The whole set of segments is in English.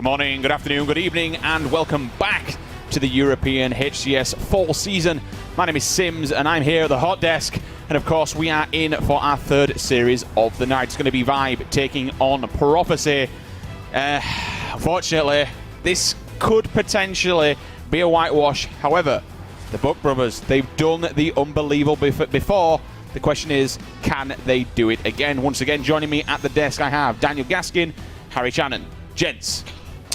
morning, good afternoon, good evening, and welcome back to the European HCS fall season. My name is Sims, and I'm here at the hot desk. And of course, we are in for our third series of the night. It's going to be Vibe taking on Prophecy. Unfortunately, this could potentially be a whitewash. However, the Buck brothers, they've done the unbelievable before. The question is, can they do it again? Once again, joining me at the desk, I have Daniel Gaskin, Harry Shannon. Gents,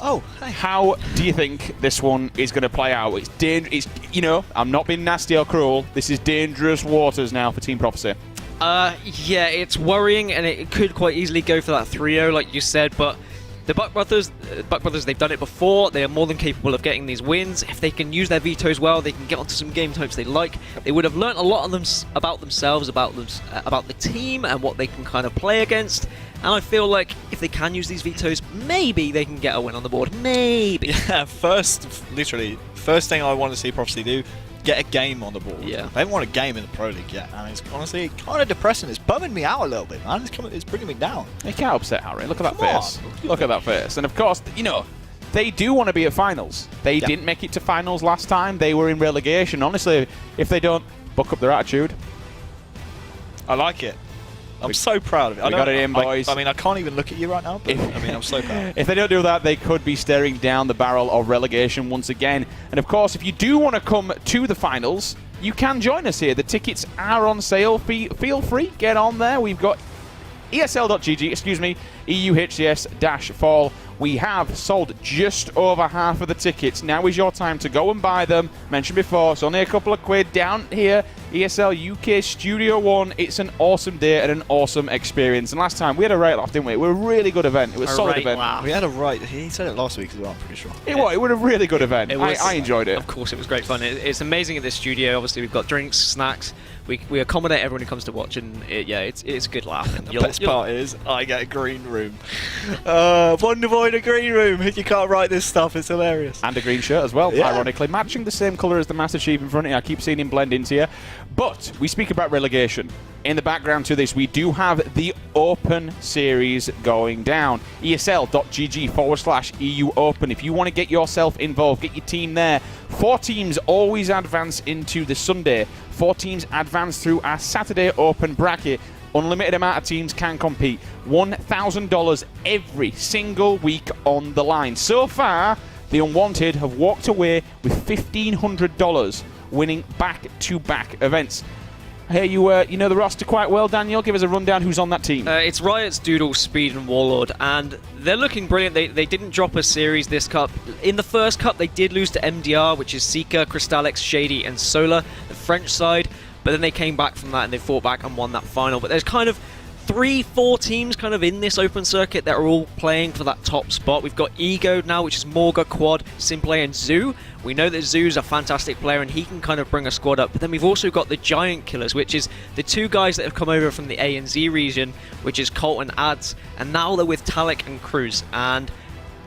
hey. How do you think this one is going to play out? It's you know, I'm not being nasty or cruel. This is dangerous waters now for Team Prophecy. Yeah, it's worrying, and it could quite easily go for that 3-0, like you said, but the Buck brothers, they've done it before. They are more than capable of getting these wins. If they can use their vetoes well, they can get onto some game types they like. They would have learnt a lot of them about themselves, about the team, and what they can kind of play against. And I feel like if they can use these vetoes, maybe they can get a win on the board. Maybe. Yeah, first thing I want to see Prophecy do, get a game on the board. Yeah. They haven't won a game in the Pro League yet, and it's honestly kind of depressing. It's bumming me out a little bit, man. It's bringing me down. You can't upset Harry. Look at that Come face. on. Look at that face. And of course, you know, they do want to be at finals. They didn't make it to finals last time. They were in relegation. Honestly, if they don't buck up their attitude. I like it. I'm so proud of it. We got it in, boys. I mean, I can't even look at you right now, but I'm so proud. If they don't do that, they could be staring down the barrel of relegation once again. And of course, if you do want to come to the finals, you can join us here. The tickets are on sale. Feel free, get on there. We've got ESL.gg, EUHCS-fall. We have sold just over half of the tickets. Now is your time to go and buy them. Mentioned before, it's only a couple of quid down here. ESL UK Studio 1. It's an awesome day and an awesome experience. And last time, we had a right laugh, didn't we? It was a really good event. It was a solid event. Wow. We had a right. He said it last week as well, I'm pretty sure. It was a really good event. I enjoyed it. Of course, it was great fun. It's amazing at this studio. Obviously, we've got drinks, snacks. We accommodate everyone who comes to watch, and it's a good laugh. And The best part is I get a green room. Wonder Boy in a green room. You can't write this stuff. It's hilarious. And a green shirt as well, Yeah. ironically. Matching the same colour as the Master Chief in front of you. I keep seeing him blend into you. But we speak about relegation. In the background to this, we do have the Open Series going down. ESL.gg/EU Open. If you want to get yourself involved, get your team there. 4 teams always advance into the Sunday. 4 teams advance through our Saturday Open bracket. Unlimited amount of teams can compete. $1,000 every single week on the line. So far, the Unwanted have walked away with $1,500, winning back-to-back events. Hey, you know the roster quite well, Daniel. Give us a rundown who's on that team. It's Riot's Doodle, Speed, and Warlord, and they're looking brilliant. They didn't drop a series this cup. In the first cup, they did lose to MDR, which is Seeker, Crystallix, Shady, and Solar, the French side. But then they came back from that and they fought back and won that final. But there's kind of 3-4 teams kind of in this open circuit that are all playing for that top spot. We've got Ego now, which is Morga, Quad, Simplay, and Zoo. We know that Zoo's a fantastic player and he can kind of bring a squad up. But then we've also got the Giant Killers, which is the 2 guys that have come over from the ANZ region, which is Colt and Ads. And now they're with Talik and Cruz. And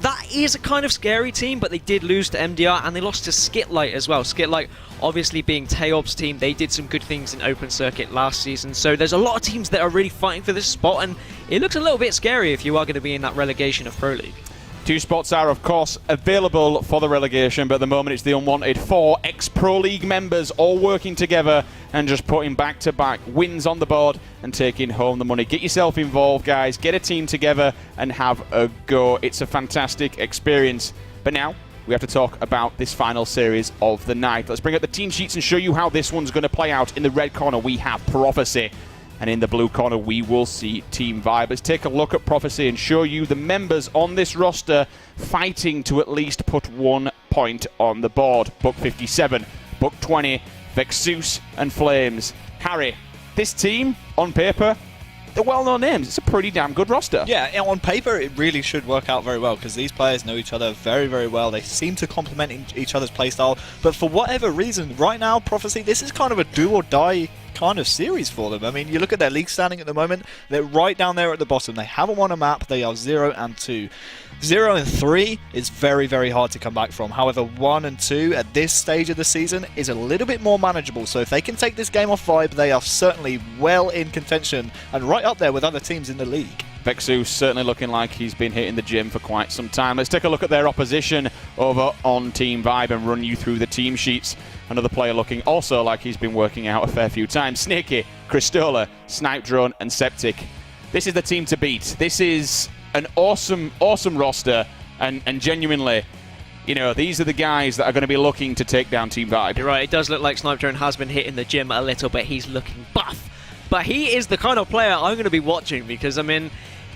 that is a kind of scary team, but they did lose to MDR and they lost to Skitlight as well. Skitlight, obviously being Taob's team, they did some good things in open circuit last season. So there's a lot of teams that are really fighting for this spot, and it looks a little bit scary if you are going to be in that relegation of Pro League. 2 spots are, of course, available for the relegation, but at the moment it's the Unwanted 4 ex-Pro League members all working together and just putting back-to-back wins on the board and taking home the money. Get yourself involved, guys. Get a team together and have a go. It's a fantastic experience. But now, we have to talk about this final series of the night. Let's bring up the team sheets and show you how this one's going to play out. In the red corner, we have Prophecy. And in the blue corner, we will see Team Vibe. Let's take a look at Prophecy and show you the members on this roster fighting to at least put 1 point on the board. Buck 57, Buck 20, Vexus, and Flames. Harry, this team, on paper, they're well-known names. It's a pretty damn good roster. Yeah, on paper, it really should work out very well because these players know each other very, very well. They seem to complement each other's playstyle. But for whatever reason, right now, Prophecy, this is kind of a do-or-die kind of series for them. I mean, you look at their league standing at the moment, they're right down there at the bottom. They haven't won a map. They are 0-2. 0-3 is very, very hard to come back from. However, 1 and 2 at this stage of the season is a little bit more manageable. So if they can take this game off Vibe, they are certainly well in contention and right up there with other teams in the league. Vexus certainly looking like he's been hitting the gym for quite some time. Let's take a look at their opposition over on Team Vibe and run you through the team sheets. Another player looking also like he's been working out a fair few times. Snaky, Cristola, Snipe Drone, and Septic. This is the team to beat. This is an awesome roster, and genuinely, you know, these are the guys that are going to be looking to take down Team Vibe. You're right, it does look like Snipe Drone has been hitting the gym a little bit. He's looking buff. But he is the kind of player I'm going to be watching because, I mean,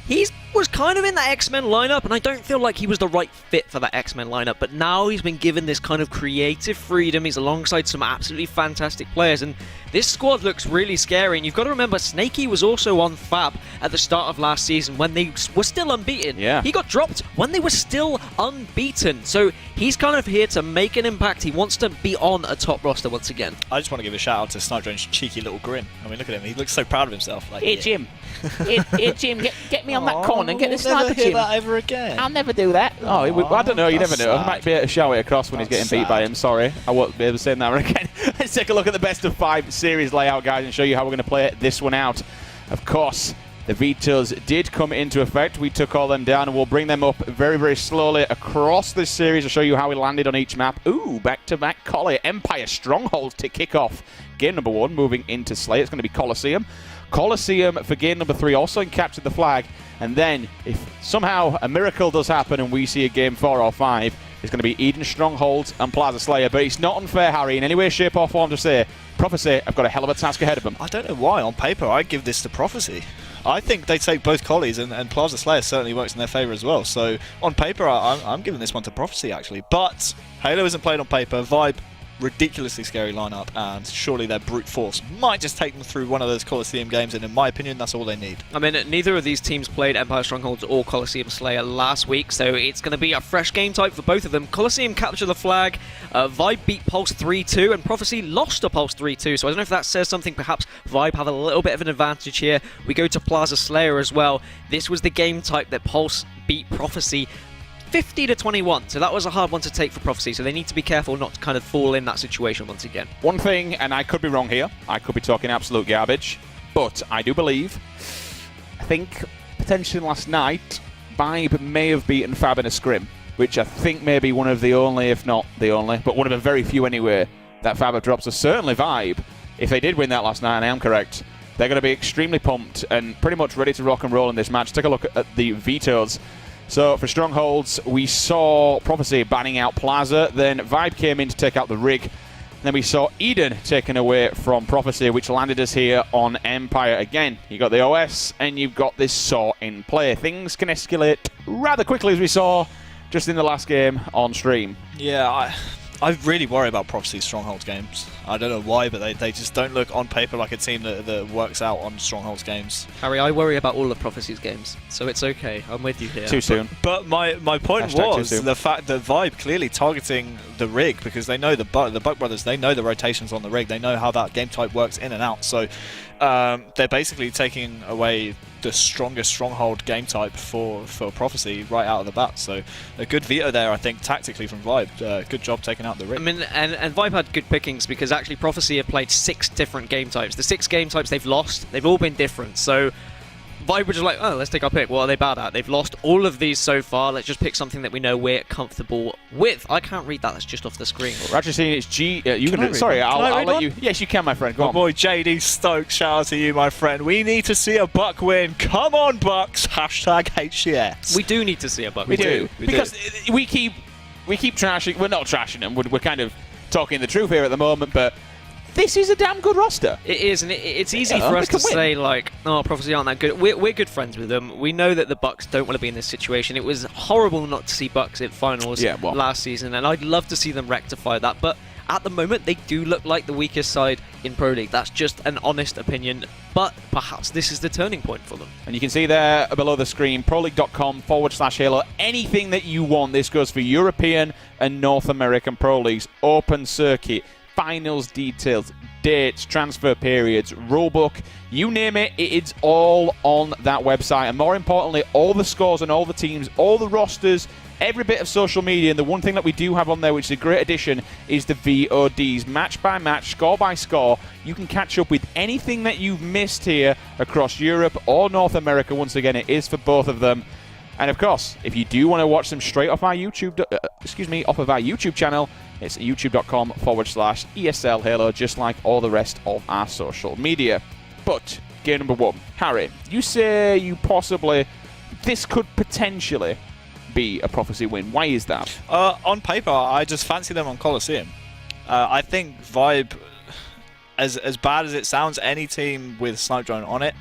he was kind of in that X-Men lineup, and I don't feel like he was the right fit for that X-Men lineup. But now he's been given this kind of creative freedom. He's alongside some absolutely fantastic players, and this squad looks really scary. And you've got to remember, Snaky was also on Fab at the start of last season when they were still unbeaten. Yeah. He got dropped when they were still unbeaten. So he's kind of here to make an impact. He wants to be on a top roster once again. I just want to give a shout out to Snipe Drone's cheeky little grin. I mean, look at him. He looks so proud of himself. Like, Hey, Jim. Hey, Jim, get me on that corner and get the I'll never sniper, hear Jim. that ever again. I'll never do that. Oh, I don't know. You never That's know. I sad. might be able to shout it across when he's That's getting beat by sad. him. Sorry, I won't be able to say that again. Let's take a look at the best of 5 series layout, guys, and show you how we're going to play this one out. Of course, the vetoes did come into effect. We took all them down, and we'll bring them up very, very slowly across this series to show you how we landed on each map. Ooh, back-to-back Collie. Empire Strongholds to kick off game number 1, moving into Slay. It's going to be Coliseum. Coliseum for game number 3 also captured the flag, and then if somehow a miracle does happen and we see a game 4 or 5, it's going to be Eden Strongholds and Plaza Slayer. But it's not unfair, Harry, in any way, shape or form to say Prophecy have got a hell of a task ahead of them. I don't know why. On paper, I'd give this to Prophecy. I think they take both Collies, and Plaza Slayer certainly works in their favour as well. So on paper, I'm giving this one to Prophecy, actually. But Halo isn't played on paper. Vibe, ridiculously scary lineup, and surely their brute force might just take them through one of those Coliseum games, and in my opinion, that's all they need. I mean, neither of these teams played Empire Strongholds or Coliseum Slayer last week, so it's going to be a fresh game type for both of them. Coliseum captured the flag, Vibe beat Pulse 3-2, and Prophecy lost to Pulse 3-2, so I don't know if that says something. Perhaps Vibe have a little bit of an advantage here. We go to Plaza Slayer as well. This was the game type that Pulse beat Prophecy 50-21, so that was a hard one to take for Prophecy, so they need to be careful not to kind of fall in that situation once again. One thing, and I could be wrong here, I could be talking absolute garbage, but I do believe, I think potentially last night, Vibe may have beaten Fab in a scrim, which I think may be one of the only, if not the only, but one of the very few anyway, that Fab have dropped. So certainly Vibe, if they did win that last night, and I am correct, they're going to be extremely pumped and pretty much ready to rock and roll in this match. Take a look at the vetoes. So for Strongholds, we saw Prophecy banning out Plaza, then Vibe came in to take out the rig, and then we saw Eden taken away from Prophecy, which landed us here on Empire again. You got the OS, and you've got this saw in play. Things can escalate rather quickly, as we saw just in the last game on stream. Yeah, I really worry about Prophecy's Strongholds games. I don't know why, but they just don't look on paper like a team that works out on Strongholds games. Harry, I worry about all of Prophecy's games, so it's okay. I'm with you here. Too soon. But my point Hashtag too was soon. the fact that Vibe clearly targeting the rig, because they know the Buck Brothers, they know the rotations on the rig, they know how that game type works in and out. So they're basically taking away the strongest Stronghold game type for Prophecy right out of the bat. So a good veto there, I think, tactically from Vibe. Good job taking out the rig. I mean, and Vibe had good pickings because actually Prophecy have played 6 different game types. The 6 game types they've lost, they've all been different. So Vibe were just like, oh, let's take our pick. What are they bad at? They've lost all of these so far. Let's just pick something that we know we're comfortable with. I can't read that. That's just off the screen. We're actually seeing it's G. You Can I can. read Sorry, one? Can I I'll read let one? you. Yes, you can, my friend. Go My on. boy JD Stokes, shout out to you, my friend. We need to see a Buck win. Come on, Bucks. Hashtag HCS. We do need to see a Buck. We do. we Because we keep trashing. We're not trashing them. We're kind of talking the truth here at the moment, but this is a damn good roster. It is, and it's easy Yeah, for us they can to win. say, like, oh, Prophecy aren't that good. We're good friends with them. We know that the Bucks don't want to be in this situation. It was horrible not to see Bucks in finals last season, and I'd love to see them rectify that. But at the moment, they do look like the weakest side in Pro League. That's just an honest opinion, but perhaps this is the turning point for them. And you can see there below the screen, proleague.com/Halo. Anything that you want. This goes for European and North American Pro Leagues, open circuit, finals details, dates, transfer periods, rulebook, you name it, it's all on that website. And more importantly, all the scores and all the teams, all the rosters, every bit of social media. And the one thing that we do have on there, which is a great addition, is the VODs. Match by match, score by score. You can catch up with anything that you've missed here across Europe or North America. Once again, it is for both of them. And of course, if you do want to watch them straight off our YouTube, off of our YouTube channel, it's youtube.com/ESL Halo, just like all the rest of our social media. But game number 1, Harry, you say this could potentially be a Prophecy win. Why is that? On paper, I just fancy them on Coliseum. I think Vibe, as bad as it sounds, any team with Snipe Drone on it,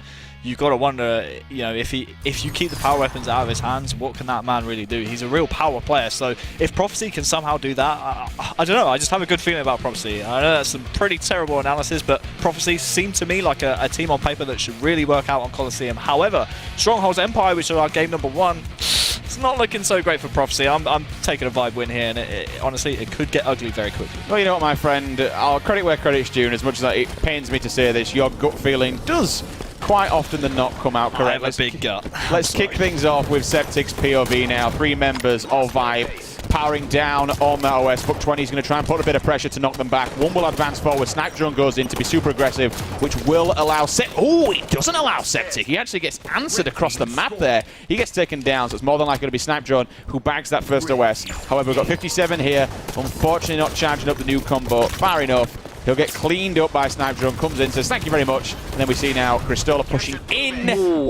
you've got to wonder, if you keep the power weapons out of his hands, what can that man really do? He's a real power player. So if Prophecy can somehow do that, I don't know. I just have a good feeling about Prophecy. I know that's some pretty terrible analysis, but Prophecy seem to me like a team on paper that should really work out on Coliseum. However, Strongholds Empire, which are our game number 1, it's not looking so great for Prophecy. I'm taking a Vibe win here, and honestly, it could get ugly very quickly. Well, you know what, my friend? I'll credit where credit's due, and as much as it pains me to say this, your gut feeling does quite often than not come out correct. I have a big gut. Let's kick things off with Septic's POV now. 3 members of Vibe powering down on that OS. Book 20 is going to try and put a bit of pressure to knock them back. One will advance forward. Snipe Drone goes in to be super aggressive, which will allow it doesn't allow Septic. He actually gets answered across the map there. He gets taken down, so it's more than likely to be Snipe Drone who bags that first OS. However, we've got 57 here. Unfortunately, not charging up the new combo far enough. He'll get cleaned up by Snipe Drone, comes in, says thank you very much. And then we see now Cristola pushing in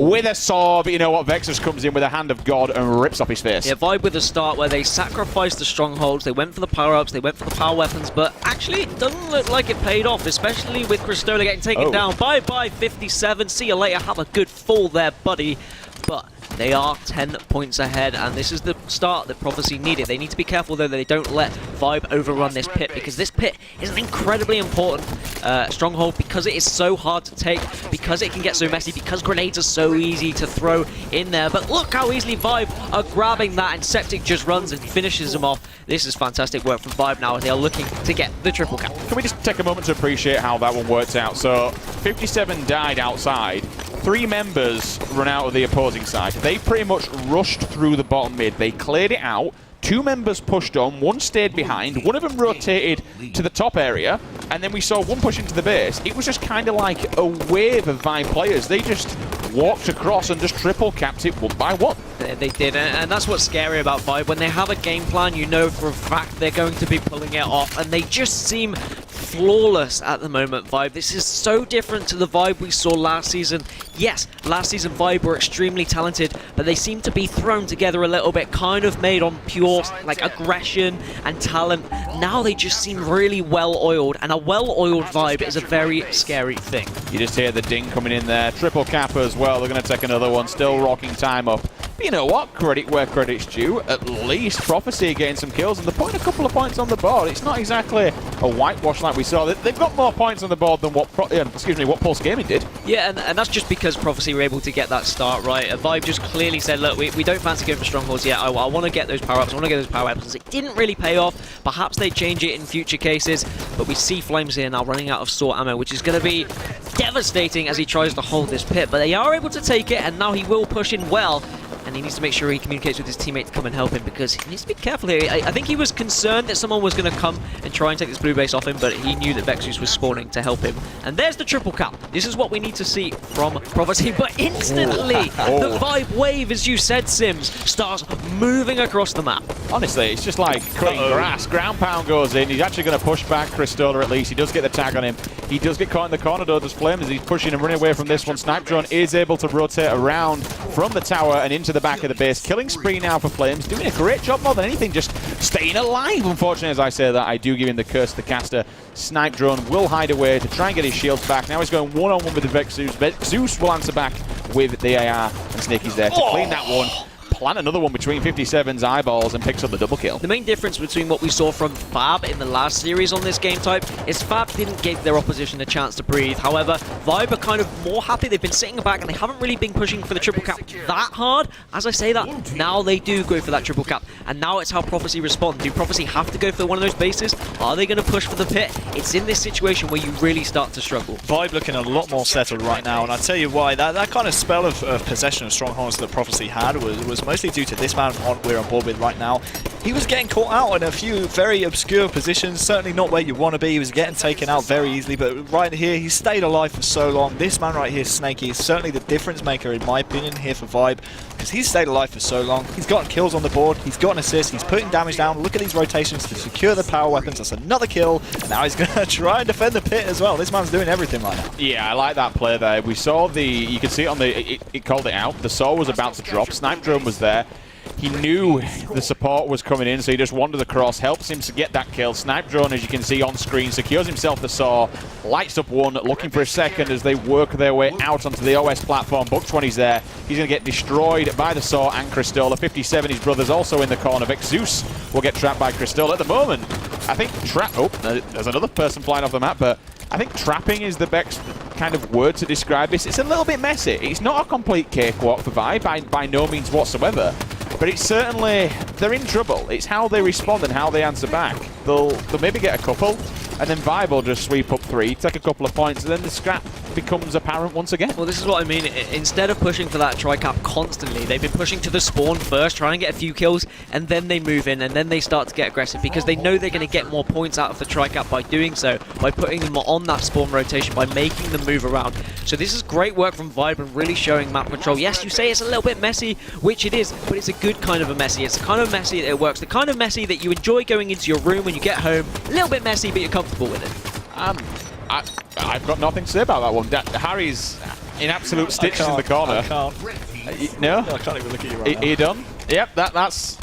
with a sword. But you know what? Vexus comes in with a hand of God and rips off his face. Yeah, Vibe with a start where they sacrificed the strongholds, they went for the power-ups, they went for the power weapons, but actually it doesn't look like it paid off, especially with Cristola getting taken down. Bye-bye 57, see you later, have a good fall there, buddy. But they are 10 points ahead, and this is the start that Prophecy needed. They need to be careful, though, that they don't let Vibe overrun this pit, because this pit is an incredibly important stronghold because it is so hard to take, because it can get so messy, because grenades are so easy to throw in there. But look how easily Vibe are grabbing that, and Septic just runs and finishes them off. This is fantastic work from Vibe now, as they are looking to get the triple cap. Can we just take a moment to appreciate how that one worked out? So 57 died outside. 3 members run out of the opposing side. They pretty much rushed through the bottom mid. They cleared it out. 2 members pushed on, 1 stayed behind, 1 of them rotated to the top area, and then we saw 1 push into the base. It was just kind of like a wave of Vibe players. They just walked across and just triple capped it 1 by 1. They did, and that's what's scary about Vibe. When they have a game plan, you know for a fact they're going to be pulling it off, and they just seem flawless at the moment, Vibe. This is so different to the Vibe we saw last season. Yes, last season Vibe were extremely talented, but they seem to be thrown together a little bit, kind of made on pure like aggression and talent. Now they just seem really well-oiled, and a well-oiled Vibe is a very scary thing. You just hear the ding coming in there. Triple cap as well. They're going to take another one. Still rocking time up. But you know what? Credit where credit's due. At least Prophecy getting some kills, and they're putting a couple of points on the board. It's not exactly a whitewash like we saw. They've got more points on the board than what Pulse Gaming did. Yeah, and that's just because Prophecy were able to get that start right. Vibe just clearly said, look, we don't fancy going for Strongholds yet. I want to get those power-ups. I want to get those power weapons. It didn't really pay off. Perhaps they change it in future cases, but we see Flames here now running out of sword ammo, which is going to be devastating as he tries to hold this pit. But they are able to take it, and now he will push in well. And he needs to make sure he communicates with his teammate to come and help him, because he needs to be careful here. I think he was concerned that someone was going to come and try and take this blue base off him, but he knew that Vexus was spawning to help him. And there's the triple cap. This is what we need to see from Prophecy. But instantly, the Vibe wave, as you said, Sims, starts moving across the map. Honestly, it's just like cutting grass. Ground pound goes in. He's actually going to push back Cristola at least. He does get the tag on him. He does get caught in the corner, though. Does Flames as he's pushing and running away from this one. Snipe Drone is able to rotate around from the tower and into the back of the base. Killing spree now for Flames. Doing a great job more than anything, just staying alive. Unfortunately, as I say that, I do give him the curse of the caster. Snipe Drone will hide away to try and get his shields back. Now he's going one-on-one with the Vexus. Vexus will answer back with the AR, and Snaky's there to clean that one. plant another one between 57's eyeballs and picks up the double kill. The main difference between what we saw from Fab in the last series on this game type is Fab didn't give their opposition a chance to breathe. However, Vibe are kind of more happy. They've been sitting back and they haven't really been pushing for the triple cap that hard. As I say that, now they do go for that triple cap. And now it's how Prophecy respond. Do Prophecy have to go for one of those bases? Are they going to push for the pit? It's in this situation where you really start to struggle. Vibe looking a lot more settled right now, and I tell you why, that kind of spell of possession of Strongholds that Prophecy had was mostly due to this man we're on board with right now. He was getting caught out in a few very obscure positions, certainly not where you want to be. He was getting taken out very easily, but right here, he stayed alive for so long. This man right here, Snaky, is certainly the difference maker, in my opinion, here for Vibe, because he's stayed alive for so long. He's gotten kills on the board, he's gotten assists, he's putting damage down. Look at these rotations to secure the power weapons. That's another kill, and now he's going to try and defend the pit as well. This man's doing everything right now. Yeah, I like that play there. We saw you could see it on it called it out. The Saw was about to drop. Snipe Drone was there. He knew the support was coming in, so he just wandered across, helps him to get that kill. Snipe Drone, as you can see on screen, secures himself the Saw, lights up one, looking for a second as they work their way out onto the OS platform. Buck 20's there. He's going to get destroyed by the Saw and Cristola. 57, his brother's also in the corner. Vexus will get trapped by Cristola. At the moment, I think there's another person flying off the map, but I think trapping is the best kind of word to describe this. It's a little bit messy. It's not a complete cakewalk for Vibe by no means whatsoever. But it's certainly, they're in trouble. It's how they respond and how they answer back. They'll maybe get a couple, and then Vibe will just sweep up 3, take a couple of points, and then the scrap becomes apparent once again. Well, this is what I mean. Instead of pushing for that tri-cap constantly, they've been pushing to the spawn first, trying to get a few kills, and then they move in, and then they start to get aggressive because they know they're going to get more points out of the tri-cap by doing so, by putting them on that spawn rotation, by making them move around. So this is great work from Vibe and really showing map control. Yes, you say it's a little bit messy, which it is, but it's a good kind of a messy. It's the kind of messy that it works, the kind of messy that you enjoy going into your room when you get home. A little bit messy, but you're comfortable with it. I've got nothing to say about that one. Harry's in absolute stitches in the corner. I can't. No? I can't even look at you right now. Are you done? Yep, that's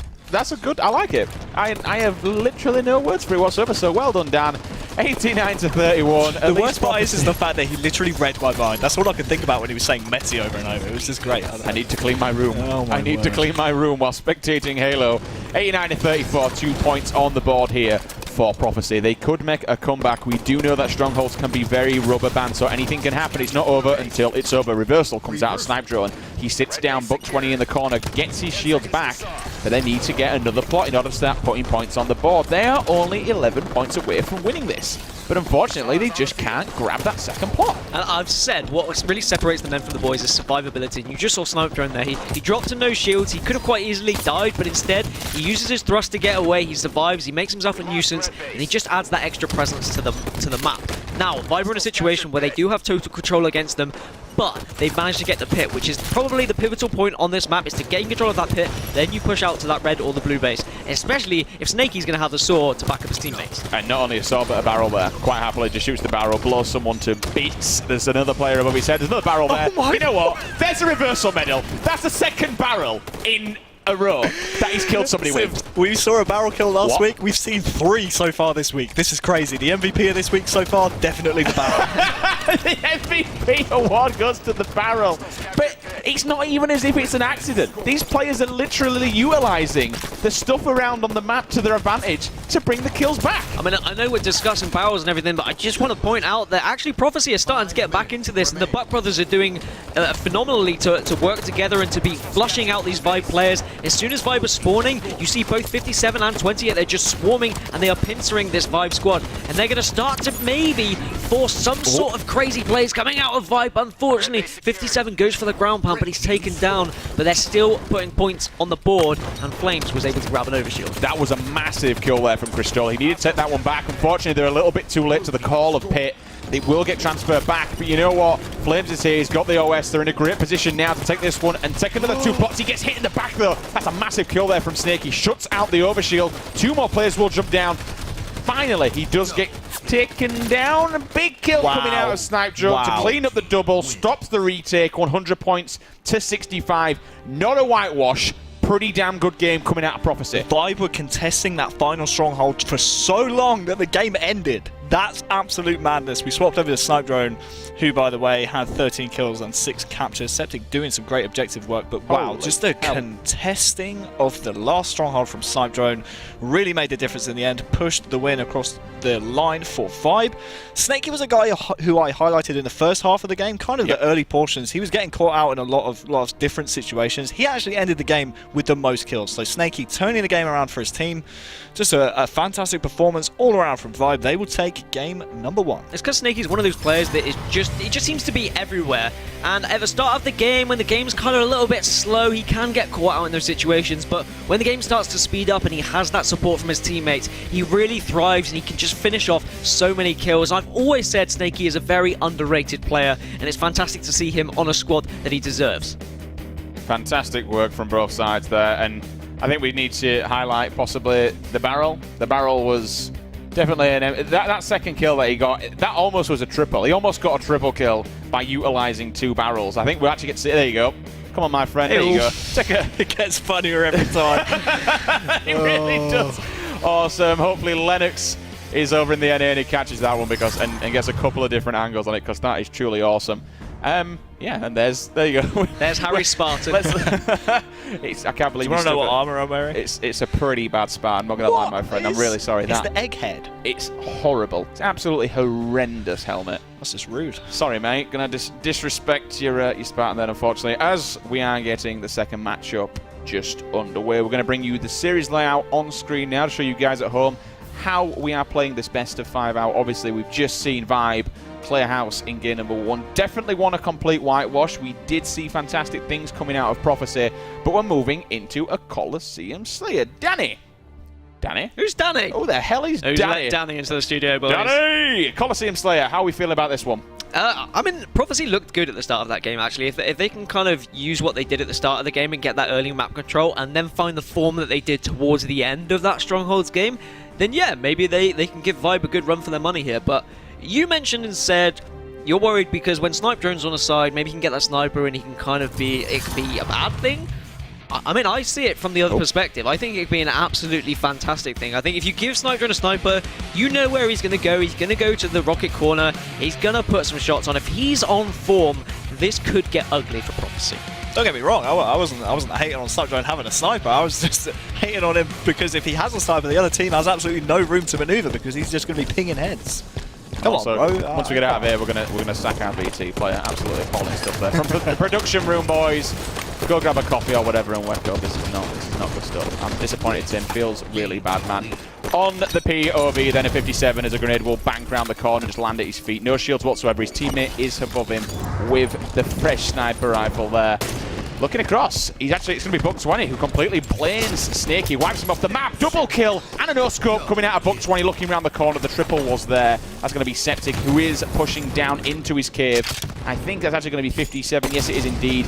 a good, I like it. I have literally no words for it whatsoever, so well done, Dan. 89-31. The worst part is the fact that he literally read my mind. That's all I could think about when he was saying Metsy over and over. It was just great. I need to clean my room. Oh my I need to clean my room while spectating Halo. 89-34, 2 points on the board here for Prophecy. They could make a comeback. We do know that Strongholds can be very rubber band, so anything can happen. It's not over until it's over. Reversal comes out of Snipe Drone. He sits down, Buck 20 in the corner, gets his shields back, but they need to get another plot in order to start putting points on the board. They are only 11 points away from winning this, but unfortunately they just can't grab that second plot. And I've said what really separates the men from the boys is survivability. And you just saw Snipe Drone there. He dropped to no shields. He could have quite easily died, but instead he uses his thrust to get away. He survives. He makes himself a nuisance, and he just adds that extra presence to the map. Now, Vibe are in a situation where they do have total control against them, but they've managed to get the pit, which is probably the pivotal point on this map, is to gain control of that pit, then you push out to that red or the blue base, especially if Snaky's going to have the saw to back up his teammates. And not only a saw, but a barrel there. Quite happily just shoots the barrel, blows someone to bits. There's another player above his head. There's another barrel there. You know what? There's a reversal medal. That's the second barrel in a row that he's killed somebody with. We saw a barrel kill last week. We've seen 3 so far this week. This is crazy. The MVP of this week so far, definitely the barrel. The MVP award goes to the barrel. But it's not even as if it's an accident. These players are literally utilizing the stuff around on the map to their advantage to bring the kills back. I mean, I know we're discussing barrels and everything, but I just want to point out that actually Prophecy is starting to get back into this, and the Buck brothers are doing phenomenally to work together and to be flushing out these Vibe players. As soon as Vibe is spawning, you see both 57 and 20, they're just swarming, and they are pincering this Vibe squad. And they're going to start to maybe force some sort of crazy plays coming out of Vibe. Unfortunately, 57 goes for the ground pound, but he's taken down. But they're still putting points on the board, and Flames was able to grab an overshield. That was a massive kill there from Cristola. He needed to take that one back. Unfortunately, they're a little bit too late to the call of Pit. They will get transferred back, but you know what? Flames is here, he's got the OS, they're in a great position now to take this one and take another 2 plots. He gets hit in the back though. That's a massive kill there from Snake. He shuts out the overshield. 2 more players will jump down. Finally, he does get taken down. A big kill coming out of Snipe Drone to clean up the double, stops the retake, 100 points to 65. Not a whitewash. Pretty damn good game coming out of Prophecy. Vibe were contesting that final stronghold for so long that the game ended. That's absolute madness. We swapped over to Snipe Drone, who, by the way, had 13 kills and 6 captures. Septic doing some great objective work, but wow, Holy just the hell. contesting of the last Stronghold from Snipe Drone really made the difference in the end, pushed the win across the line for Vibe. Snaky was a guy who I highlighted in the first half of the game, kind of the early portions. He was getting caught out in a lot of different situations. He actually ended the game with the most kills. So Snaky turning the game around for his team. Just a fantastic performance all around from Vibe. They will take game number 1. It's because Snaky's one of those players that is he just seems to be everywhere. And at the start of the game, when the game's kind of a little bit slow, he can get caught out in those situations. But when the game starts to speed up and he has that support from his teammates, he really thrives and he can just finish off so many kills. I've always said Snaky is a very underrated player, and it's fantastic to see him on a squad that he deserves. Fantastic work from both sides there, and I think we need to highlight possibly the barrel. The barrel was definitely that second kill that he got, that almost was a triple. He almost got a triple kill by utilizing 2 barrels. I think we actually get to see, there you go. Come on, my friend, there you go. It gets funnier every time. It really does. Awesome. Hopefully Lennox is over in the NA and he catches that one and gets a couple of different angles on it, because that is truly awesome. Yeah, and there you go. There's Harry Spartan. I can't believe you want to know what armor I'm wearing? It's a pretty bad spot. I'm not going to lie, my friend. I'm really sorry. It's the egghead. It's horrible. It's absolutely horrendous helmet. That's just rude. Sorry, mate. Gonna disrespect your Spartan then, unfortunately. As we are getting the second matchup just underway, we're going to bring you the series layout on screen now to show you guys at home how we are playing this best of 5 out. Obviously, we've just seen Vibe clear house in game number 1. Definitely want a complete whitewash. We did see fantastic things coming out of Prophecy, but we're moving into a Coliseum Slayer. Danny! Who's Danny? Who the hell is Who's Danny? let Danny into the studio, boys? Danny! Coliseum Slayer, how are we feeling about this one? I mean, Prophecy looked good at the start of that game, actually. If they can kind of use what they did at the start of the game and get that early map control, and then find the form that they did towards the end of that Strongholds game, then yeah, maybe they can give Vibe a good run for their money here. But you mentioned and said you're worried because when Snipe Drone's on the side, maybe he can get that sniper and he can kind of it could be a bad thing. I mean, I see it from the other perspective. I think it could be an absolutely fantastic thing. I think if you give Snipe Drone a sniper, you know where he's going to go. He's going to go to the rocket corner. He's going to put some shots on. If he's on form, this could get ugly for Prophecy. Don't get me wrong, I wasn't hating on Snipe Drone having a sniper. I was just hating on him because if he has a sniper, the other team has absolutely no room to maneuver because he's just going to be pinging heads. Come on, bro. Once we get out of here, we're gonna sack our BT player. Absolutely appalling stuff there from the production room, boys. Go grab a coffee or whatever and wake up. This is not good stuff. I'm disappointed. Tim feels really bad, man. On the POV, then a 57 as a grenade will bank round the corner and just land at his feet. No shields whatsoever. His teammate is above him with the fresh sniper rifle there. Looking across, it's going to be Buck 20 who completely blames Snaky, wipes him off the map, double kill, and a no-scope coming out of Buck 20, looking around the corner. The triple was there. That's going to be Septic, who is pushing down into his cave. I think that's actually going to be 57. Yes, it is indeed.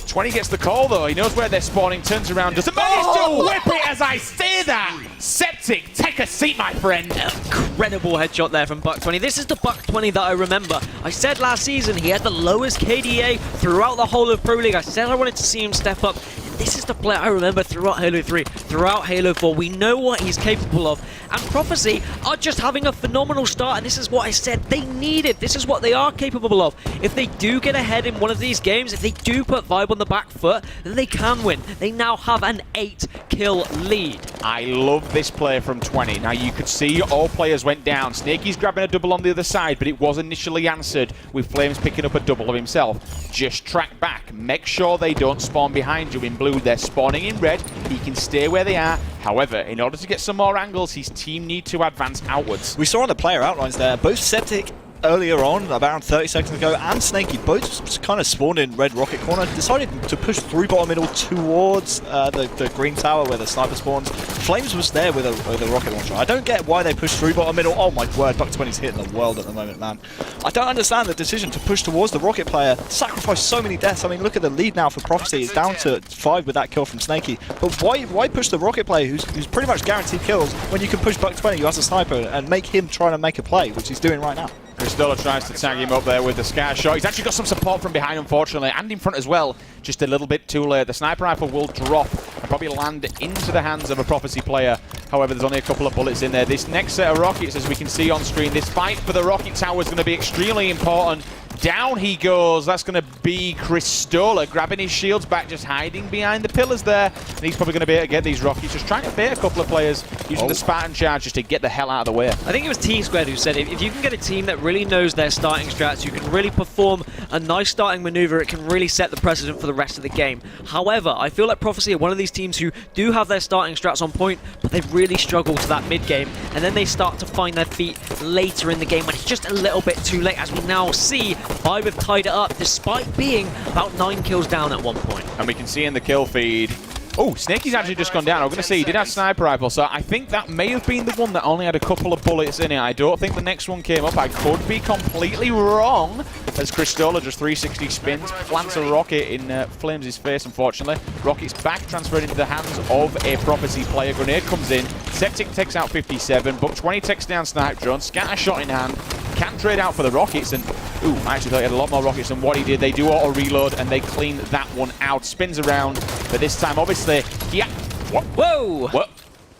20 gets the call, though. He knows where they're spawning, turns around, doesn't manage to whip it as I say that. Septic, take a seat, my friend. Incredible headshot there from Buck 20. This is the Buck 20 that I remember. I said last season he had the lowest KDA throughout the whole of Pro League. I said I wanted to see him step up. And this is the player I remember throughout Halo 3, throughout Halo 4. We know what he's capable of. And Prophecy are just having a phenomenal start. And this is what I said they needed. This is what they are capable of. If they do get ahead in one of these games, if they do put Vibe on the back foot, then they can win. They now have an 8-kill lead. I love this play from 20. Now, you could see all players went down. Snaky's grabbing a double on the other side, but it was initially answered with Flames picking up a double of himself. Just track back. Make sure they don't spawn behind you in blue. They're spawning in red. He can stay where they are. However, in order to get some more angles, his team need to advance outwards. We saw on the player outlines there, both Septic earlier on, around 30 seconds ago, and Snaky both kind of spawned in red rocket corner, decided to push through bottom middle towards the green tower where the sniper spawns. Flames was there with a rocket launcher. I don't get why they pushed through bottom middle. Oh my word, Buck 20's hitting the world at the moment, man. I don't understand the decision to push towards the rocket player, sacrifice so many deaths. I mean, look at the lead now for Prophecy. It's down to 5 with that kill from Snaky. But why push the rocket player who's pretty much guaranteed kills when you can push Buck 20 who has a sniper and make him trying to make a play, which he's doing right now. Cristola tries to tag him up there with the scar shot. He's actually got some support from behind, unfortunately, and in front as well. Just a little bit too late. The sniper rifle will drop and probably land into the hands of a Prophecy player. However, there's only a couple of bullets in there. This next set of rockets, as we can see on screen, this fight for the rocket tower is going to be extremely important. Down he goes. That's going to be Cristola grabbing his shields back, just hiding behind the pillars there. And he's probably going to be able to get these rockets, just trying to bait a couple of players using the Spartan charge just to get the hell out of the way. I think it was T-Squared who said if you can get a team that really knows their starting strats, you can really perform a nice starting maneuver, it can really set the precedent for the rest of the game. However, I feel like Prophecy are one of these teams who do have their starting strats on point, but they really struggle to that mid-game, and then they start to find their feet later in the game when it's just a little bit too late, as we now see Vibe have tied it up, despite being about 9 kills down at one point. And we can see in the kill feed, oh, Snakey's actually just gone down. I'm going to say he did have sniper rifle, so I think that may have been the one that only had a couple of bullets in it. I don't think the next one came up. I could be completely wrong, as Cristola just 360 spins, plants a rocket in Flames' face, unfortunately. Rocket's back, transferred into the hands of a Prophecy player. Grenade comes in, Septic takes out 57, Buck 20 takes down Snipe Drone, Scatter shot in hand, can trade out for the rockets, and ooh, I actually thought he had a lot more rockets than what he did. They do auto-reload, and they clean that one out. Spins around, but this time, obviously, yeah. What? Whoa!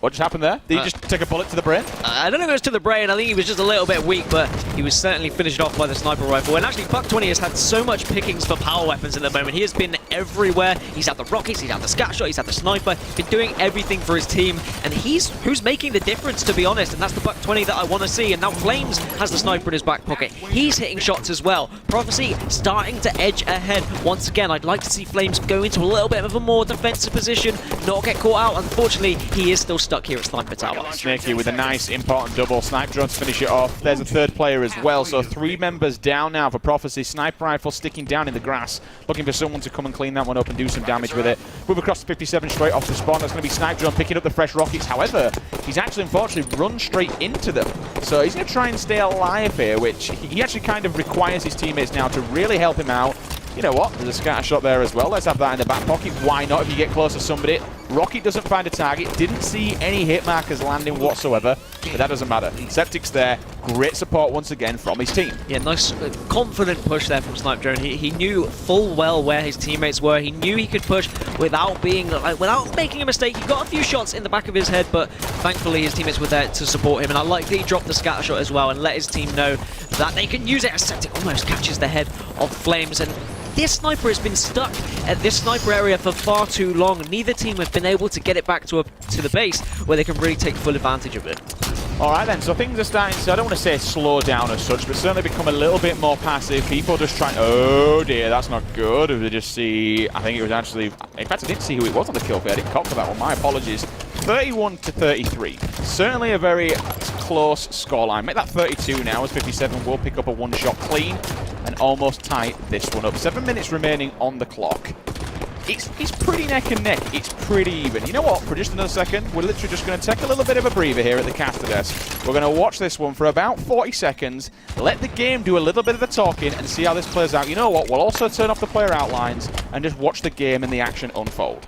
What just happened there? Did he just take a bullet to the brain? I don't know if it was to the brain. I think he was just a little bit weak, but he was certainly finished off by the sniper rifle. And actually, Buck 20 has had so much pickings for power weapons at the moment. He has been everywhere. He's had the rockets, he's had the scat shot, he's had the sniper. He's been doing everything for his team, and he's who's making the difference, to be honest. And that's the Buck 20 that I want to see. And now Flames has the sniper in his back pocket. He's hitting shots as well. Prophecy starting to edge ahead. Once again, I'd like to see Flames go into a little bit of a more defensive position, not get caught out. Unfortunately, he is still stuck here at Sniper Tower. Snakey with a nice important double. Snipe Drone to finish it off. There's a third player as well, so 3 members down now for Prophecy. Sniper rifle sticking down in the grass, looking for someone to come and clean that one up and do some damage with it. Move across to 57 straight off the spawn. That's going to be Snipe Drone picking up the fresh rockets. However, he's actually unfortunately run straight into them, so he's going to try and stay alive here, which he actually kind of requires his teammates now to really help him out. You know what? There's a scatter shot there as well. Let's have that in the back pocket. Why not if you get close to somebody? Rocket doesn't find a target. Didn't see any hit markers landing whatsoever, but that doesn't matter. Septic's there. Great support once again from his team. Yeah, nice, confident push there from Snipe Drone. He knew full well where his teammates were. He knew he could push without making a mistake. He got a few shots in the back of his head, but thankfully his teammates were there to support him. And I like that he dropped the scatter shot as well and let his team know that they can use it. As Septic almost catches the head of Flames, and this sniper has been stuck at this sniper area for far too long. Neither team have been able to get it back to the base where they can really take full advantage of it. All right then, so things are starting to, I don't want to say slow down as such, but certainly become a little bit more passive. People just trying, oh dear, that's not good. They just see, I think it was actually, in fact I didn't see who it was on the kill feed. I didn't cop for that one, my apologies. 31 to 33. Certainly a very close scoreline. Make that 32 now as 57 will pick up a one-shot clean and almost tie this one up. 7 minutes remaining on the clock. It's pretty neck and neck. It's pretty even. You know what? For just another second, we're literally just going to take a little bit of a breather here at the caster desk. We're going to watch this one for about 40 seconds, let the game do a little bit of the talking and see how this plays out. You know what? We'll also turn off the player outlines and just watch the game and the action unfold.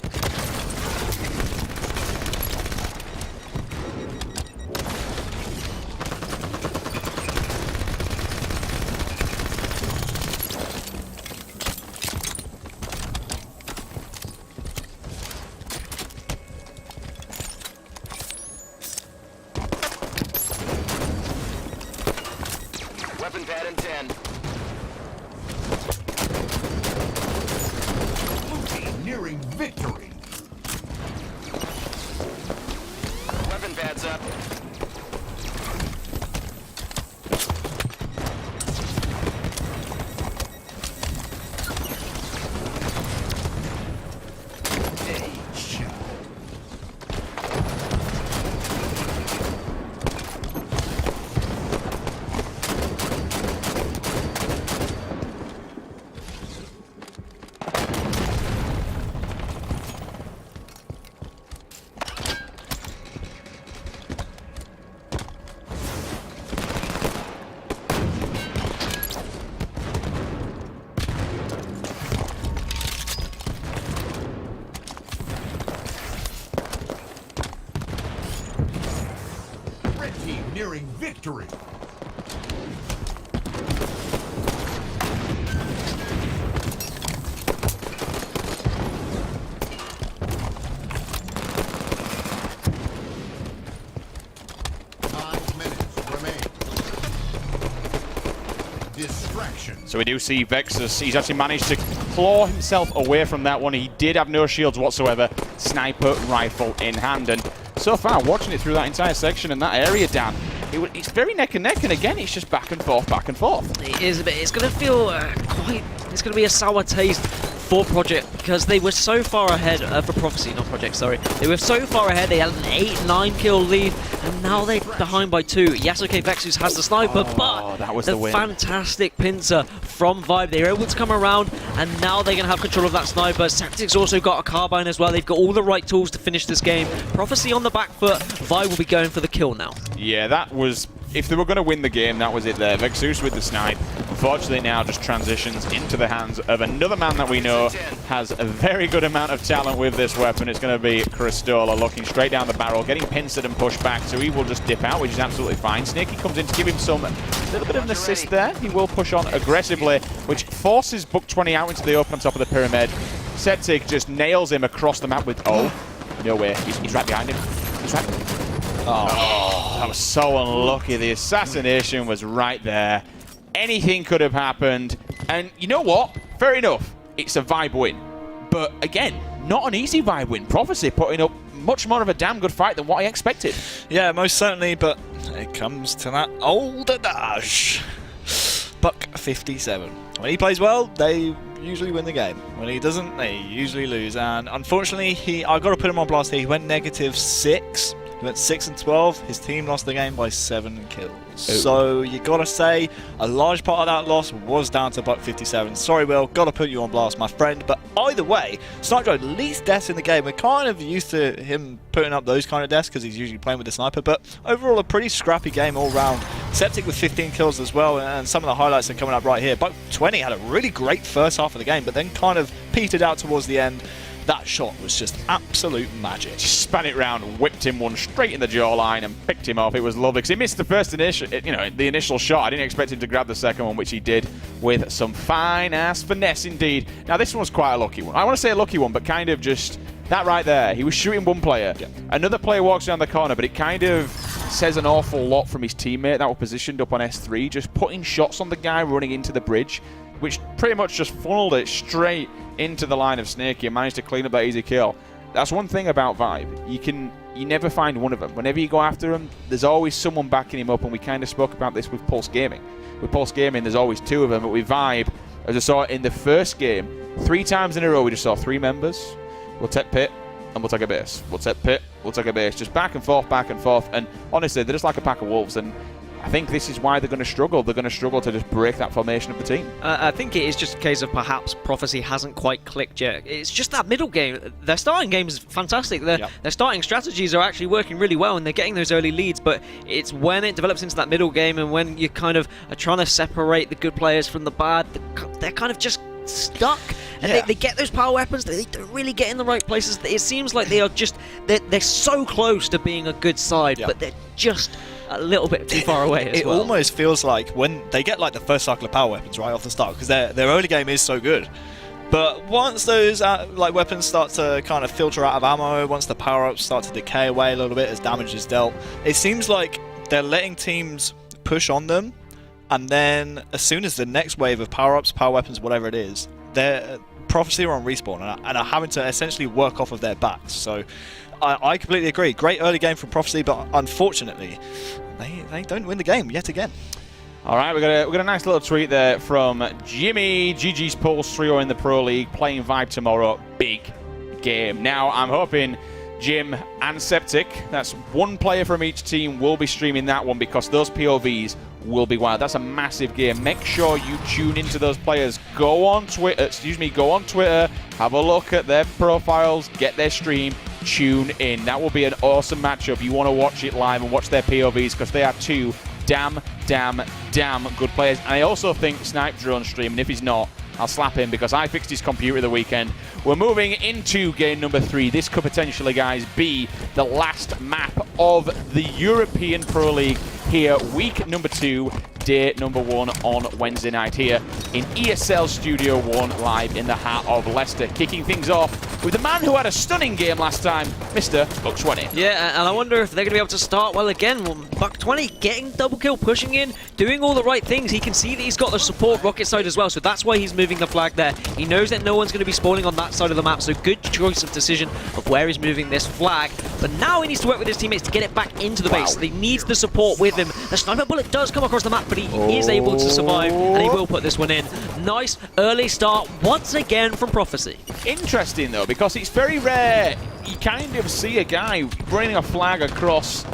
Weapon pad in 10. Blue team nearing victory. Weapon pads up. Red team nearing victory. Distraction. So we do see Vexus. He's actually managed to claw himself away from that one. He did have no shields whatsoever. Sniper rifle in hand. And so far, watching it through that entire section and that area, Dan, it's very neck and neck. And again, it's just back and forth, back and forth. It is a bit. It's going to feel quite. It's going to be a sour taste for Project because they were so far ahead for Prophecy, not Project. Sorry, they were so far ahead. They had an 8-9 kill lead, and now they're behind by 2. Yasuke Vexus has the sniper, but that was the win. fantastic pincer from Vibe. They were able to come around, and now they're going to have control of that sniper. Septic's also got a carbine as well. They've got all the right tools to finish this game. Prophecy on the back foot. Vibe will be going for the kill now. Yeah, that was. If they were going to win the game, that was it there. Vexus with the snipe. Unfortunately, now just transitions into the hands of another man that we know has a very good amount of talent with this weapon. It's going to be Cristola looking straight down the barrel, getting pincered and pushed back, so he will just dip out, which is absolutely fine. Snaky comes in to give him some little bit of an assist there. He will push on aggressively, which forces Book 20 out into the open on top of the pyramid. Septic just nails him across the map with, oh, no way. He's right behind him. He's right. Oh, that was so unlucky. The assassination was right there. Anything could have happened. And you know what? Fair enough. It's a Vibe win. But again, not an easy Vibe win. Prophecy putting up much more of a damn good fight than what I expected. Yeah, most certainly, but it comes to that old adage. Buck 57. When he plays well, they usually win the game. When he doesn't, they usually lose. And unfortunately, I've got to put him on blast here. He went -6. He went 6-12. His team lost the game by 7 kills. So you gotta say, a large part of that loss was down to Buck 57. Sorry, Will, gotta put you on blast, my friend. But either way, Sniper at least deaths in the game. We're kind of used to him putting up those kind of deaths because he's usually playing with the sniper. But overall, a pretty scrappy game all round. Septic with 15 kills as well, and some of the highlights are coming up right here. Buck 20 had a really great first half of the game, but then kind of petered out towards the end. That shot was just absolute magic. Just span it round, whipped him one straight in the jawline and picked him off. It was lovely because he missed the first initial shot. I didn't expect him to grab the second one, which he did with some fine-ass finesse indeed. Now, this one was quite a lucky one. I want to say a lucky one, but kind of just that right there. He was shooting one player. Yep. Another player walks down the corner, but it kind of says an awful lot from his teammate that was positioned up on S3, just putting shots on the guy running into the bridge, which pretty much just funneled it straight into the line of Snaky and managed to clean up that easy kill. That's one thing about Vibe. You never find one of them. Whenever you go after him, there's always someone backing him up, and we kind of spoke about this with Pulse Gaming. With Pulse Gaming, there's always 2 of them, but with Vibe, as I saw in the first game, 3 times in a row, we just saw 3 members. We'll take pit, and we'll take a base. We'll take pit, we'll take a base. Just back and forth, and honestly, they're just like a pack of wolves, and I think this is why they're going to struggle. They're going to struggle to just break that formation of the team. I think it is just a case of perhaps Prophecy hasn't quite clicked yet. It's just that middle game. Their starting game is fantastic. Their starting strategies are actually working really well, and they're getting those early leads, but it's when it develops into that middle game and when you kind of are trying to separate the good players from the bad, they're kind of just stuck. And they get those power weapons, they don't really get in the right places. It seems like they are just, they're so close to being a good side, but they're just a little bit too far away as well. It almost feels like when they get like the first cycle of power weapons right off the start, because their early game is so good. But once those like weapons start to kind of filter out of ammo, once the power-ups start to decay away a little bit as damage is dealt, it seems like they're letting teams push on them, and then as soon as the next wave of power-ups, power weapons, whatever it is, their Prophecy are on respawn and are having to essentially work off of their backs. So I completely agree. Great early game from Prophecy, but unfortunately, they don't win the game yet again. All right, we got a nice little tweet there from Jimmy. GG's Pulse 3-0 in the Pro League, playing Vibe tomorrow. Big game. Now, I'm hoping Jim and Septic, that's 1 player from each team, will be streaming that one because those POVs will be wild. That's a massive game. Make sure you tune into those players. Go on Twitter, have a look at their profiles, get their stream, tune in. That will be an awesome matchup. You want to watch it live and watch their POVs because they are 2 damn good players. And I also think Snipe Drone stream, and if he's not, I'll slap him because I fixed his computer the weekend. We're moving into game number 3. This could potentially, guys, be the last map of the European Pro League here. Week number 2, day number 1 on Wednesday night here in ESL Studio 1 live in the heart of Leicester. Kicking things off with the man who had a stunning game last time, Mr. Buck20. Yeah, and I wonder if they're going to be able to start well again. Well, Buck20 getting double kill, pushing in, doing all the right things. He can see that he's got the support rocket side as well, so that's why he's moving the flag there. He knows that no one's going to be spawning on that side of the map, so good choice of decision of where he's moving this flag. But now he needs to work with his teammates to get it back into the base. He needs the support with him. The sniper bullet does come across the map, but he is able to survive, and he will put this one in. Nice early start once again from Prophecy. Interesting though, because it's very rare you kind of see a guy bringing a flag across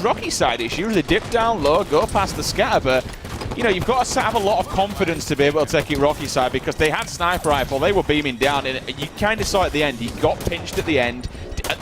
Rocky's side. It's usually dip down low, go past the scatter, but you know, you've got to have a lot of confidence to be able to take it Rocky's side, because they had sniper rifle, they were beaming down, and you kind of saw at the end, he got pinched at the end.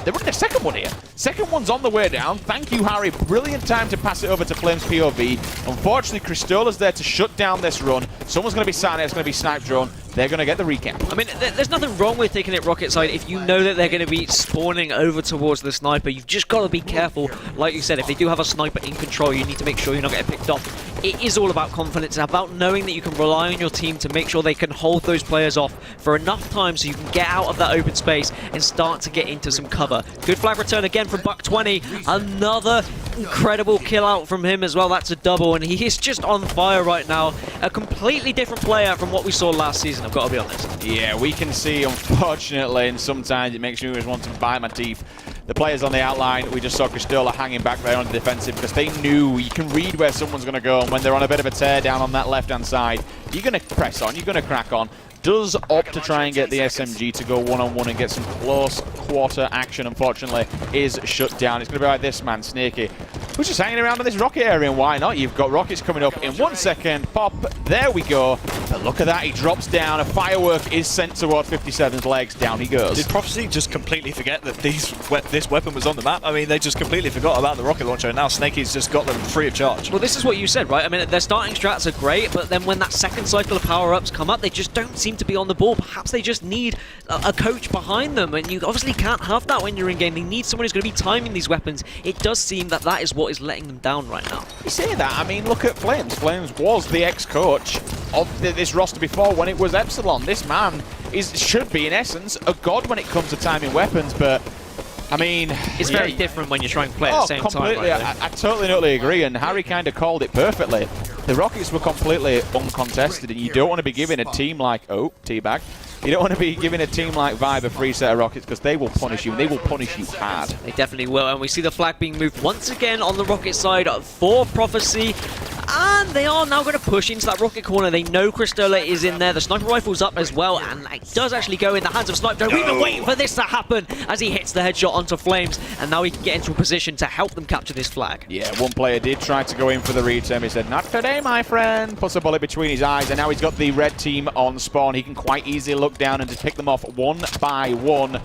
They're running a second one here. Second one's on the way down. Thank you, Harry. Brilliant time to pass it over to Flames POV. Unfortunately, Cristola's there to shut down this run. Someone's going to be sat there. It's going to be Snipe Drone. They're going to get the recap. I mean, there's nothing wrong with taking it rocket side if you know that they're going to be spawning over towards the sniper. You've just got to be careful. Like you said, if they do have a sniper in control, you need to make sure you're not getting picked off. It is all about confidence. It's about knowing that you can rely on your team to make sure they can hold those players off for enough time so you can get out of that open space and start to get into some cover. Good flag return again from Buck20. Another incredible kill out from him as well. That's a double, and he is just on fire right now. A completely different player from what we saw last season, I've got to be honest. Yeah, we can see, unfortunately, and sometimes it makes me always want to bite my teeth. The players on the outline, we just saw Cristola hanging back there on the defensive because they knew you can read where someone's going to go, and when they're on a bit of a tear down on that left-hand side, you're going to press on, you're going to crack on. Does opt to try and get the SMG to go one-on-one and get some close quarter action. Unfortunately, is shut down. It's going to be like this man, Snaky, who's just hanging around in this rocket area, and why not? You've got rockets coming up in 1 second. Pop, there we go. And look at that, he drops down. A firework is sent toward 57's legs. Down he goes. Did Prophecy just completely forget that this weapon was on the map? I mean, they just completely forgot about the rocket launcher, and now Snaky's just got them free of charge. Well, this is what you said, right? I mean, their starting strats are great, but then when that second cycle of power-ups come up, they just don't seem to be on the ball. Perhaps they just need a coach behind them, and you obviously can't have that when you're in game. They need someone who's going to be timing these weapons. It does seem that that is what is letting them down right now. You say that, I mean, look at Flames. Flames was the ex-coach of this roster before when it was Epsilon. This man should be, in essence, a god when it comes to timing weapons, but I mean, it's very different when you're trying to play at the same completely. time. Right? I totally agree, and Harry kind of called it perfectly. The Rockets were completely uncontested, and you don't want to be giving a team like, teabag, you don't want to be giving a team like Vibe a free set of rockets, because they will punish you, and they will punish you hard. They definitely will, and we see the flag being moved once again on the rocket side for Prophecy. And they are now going to push into that rocket corner. They know Cristola is in there. The sniper rifle's up as well, and it does actually go in the hands of Snipe Drone. We've been waiting for this to happen as he hits the headshot onto Flames, and now he can get into a position to help them capture this flag. Yeah, one player did try to go in for the return. He said, "Not today, my friend." Puts a bullet between his eyes, and now he's got the red team on spawn. He can quite easily look down and just pick them off one by one.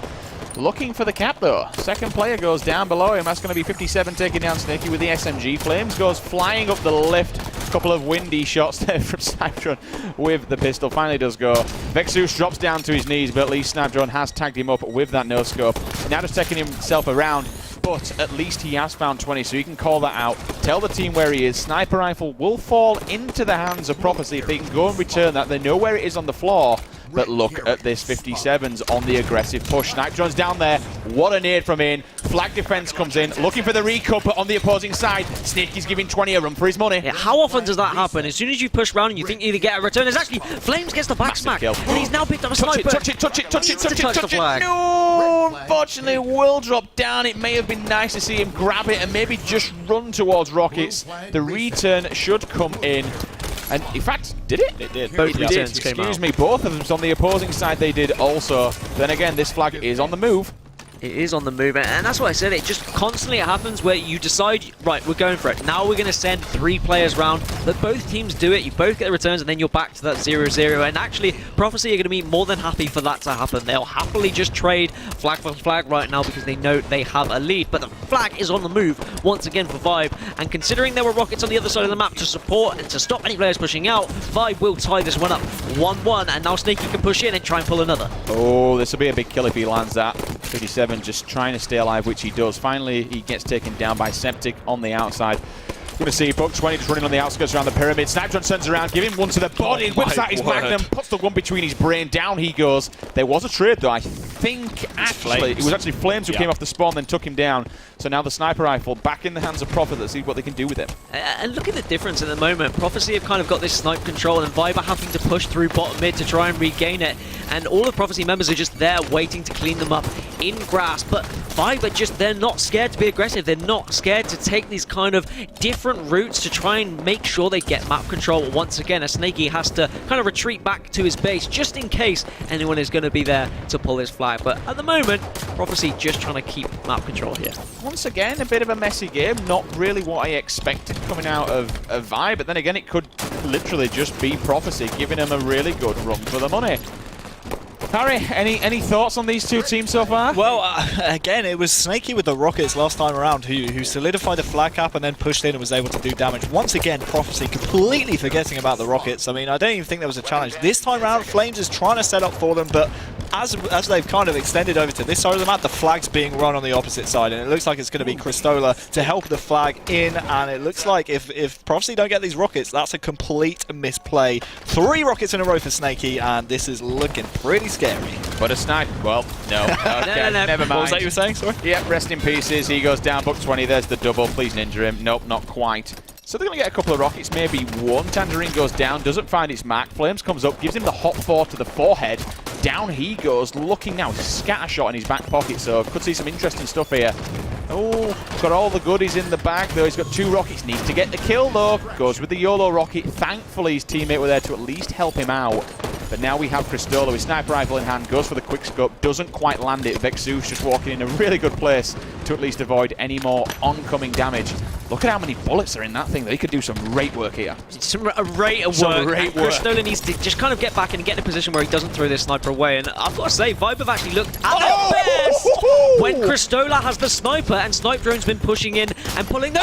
Looking for the cap, though. Second player goes down below him. That's going to be 57 taking down Snaky with the SMG. Flames goes flying up the lift. A couple of windy shots there from Snipedrone with the pistol. Finally does go. Vexus drops down to his knees, but at least Snipedrone has tagged him up with that no-scope. Now just taking himself around, but at least he has found 20, so he can call that out. Tell the team where he is. Sniper rifle will fall into the hands of Prophecy if they can go and return that. They know where it is on the floor. But look at this 57's on the aggressive push. Snipe Drone's down there. What a nade from in. Flag defense comes in, looking for the recup on the opposing side. Snaky's giving 20 a run for his money. Yeah, how often does that happen? As soon as you push round and you think you either get a return, there's actually Flames gets the back smack, and he's now picked up a sniper. Touch it. Touch the flag. No, unfortunately, will drop down. It may have been nice to see him grab it and maybe just run towards Rockets. The return should come in. And in fact, did it? It did. Both returns came out. Excuse me, both of them on the opposing side they did also. Then again, this flag is on the move. It is on the move, and that's what I said. It just constantly happens where you decide, right, we're going for it. Now we're going to send 3 players round, but both teams do it. You both get the returns, and then you're back to that 0-0. And actually, Prophecy are going to be more than happy for that to happen. They'll happily just trade flag for flag right now because they know they have a lead. But the flag is on the move once again for Vibe. And considering there were rockets on the other side of the map to support and to stop any players pushing out, Vibe will tie this one up 1-1. And now Snaky can push in and try and pull another. Oh, this will be a big kill if he lands that. 57 just trying to stay alive, which he does. Finally, he gets taken down by Septic on the outside. Gonna see Buck 20 just running on the outskirts around the pyramid. Snipedron turns around, give him one to the body, whips out his magnum, puts the one between his brain, down he goes. There was a trade though, I think actually. It was actually Flames who came off the spawn, then took him down. So now the sniper rifle back in the hands of Prophet. Let's see what they can do with it. And look at the difference at the moment. Prophecy have kind of got this snipe control, and Vibe are having to push through bottom mid to try and regain it. And all the Prophecy members are just there waiting to clean them up in grass. But Vibe are just, they're not scared to be aggressive. They're not scared to take these kind of different routes to try and make sure they get map control once again. As Snaky has to kind of retreat back to his base just in case anyone is going to be there to pull his flag. But at the moment, Prophecy just trying to keep map control here. Once again, a bit of a messy game. Not really what I expected coming out of Vi, but then again, it could literally just be Prophecy giving them a really good run for the money. Harry, any thoughts on these two teams so far? Well, again, it was Snaky with the rockets last time around who solidified the flag cap and then pushed in and was able to do damage. Once again, Prophecy completely forgetting about the rockets. I mean, I don't even think there was a challenge. This time around, Flames is trying to set up for them, but as they've kind of extended over to this side of the map, the flag's being run on the opposite side, and it looks like it's going to be Cristola to help the flag in, and it looks like if Prophecy don't get these rockets, that's a complete misplay. 3 rockets in a row for Snaky, and this is looking pretty scary. But a snipe, well, no. Okay, No. never mind. What was that you were saying, sorry? Yep, rest in pieces. He goes down, Buck 20, there's the double. Please ninja him. Nope, not quite. So they're going to get a couple of rockets, maybe one. Tangerine goes down, doesn't find its mark. Flames comes up, gives him the hot 4 to the forehead. Down he goes, looking now, scatter shot in his back pocket, so could see some interesting stuff here. Oh, got all the goodies in the bag, though. He's got 2 rockets, needs to get the kill, though. Goes with the YOLO rocket. Thankfully, his teammate were there to at least help him out. But now we have Cristola with sniper rifle in hand, goes for the quick scope, doesn't quite land it. Vexus just walking in a really good place to at least avoid any more oncoming damage. Look at how many bullets are in that thing. They could do some great work here. A rate of work. Cristola needs to just kind of get back and get in a position where he doesn't throw this sniper away. And I've got to say, Vibe have actually looked at their best when Cristola has the sniper and Snipe Drone's been pushing in and pulling the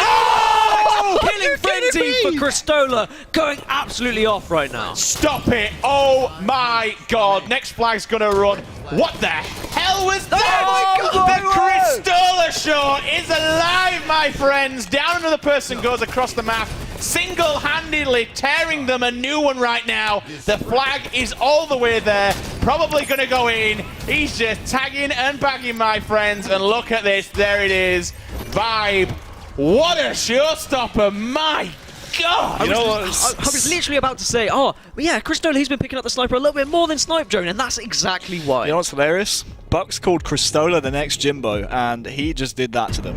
killing frenzy for Cristola, going absolutely off right now. Stop it! Oh my god! Next flag's gonna run. What the hell was that? Oh my God, the Cristola show is alive, my friends! Down another person goes across the map, single-handedly tearing them a new one right now. The flag is all the way there, probably gonna go in. He's just tagging and bagging, my friends, and look at this, there it is. Vibe. What a showstopper, my God! I was literally about to say, oh, yeah, Cristola, he's been picking up the sniper a little bit more than Snipe Drone, and that's exactly why. You know what's hilarious? Buck's called Cristola the next Jimbo, and he just did that to them.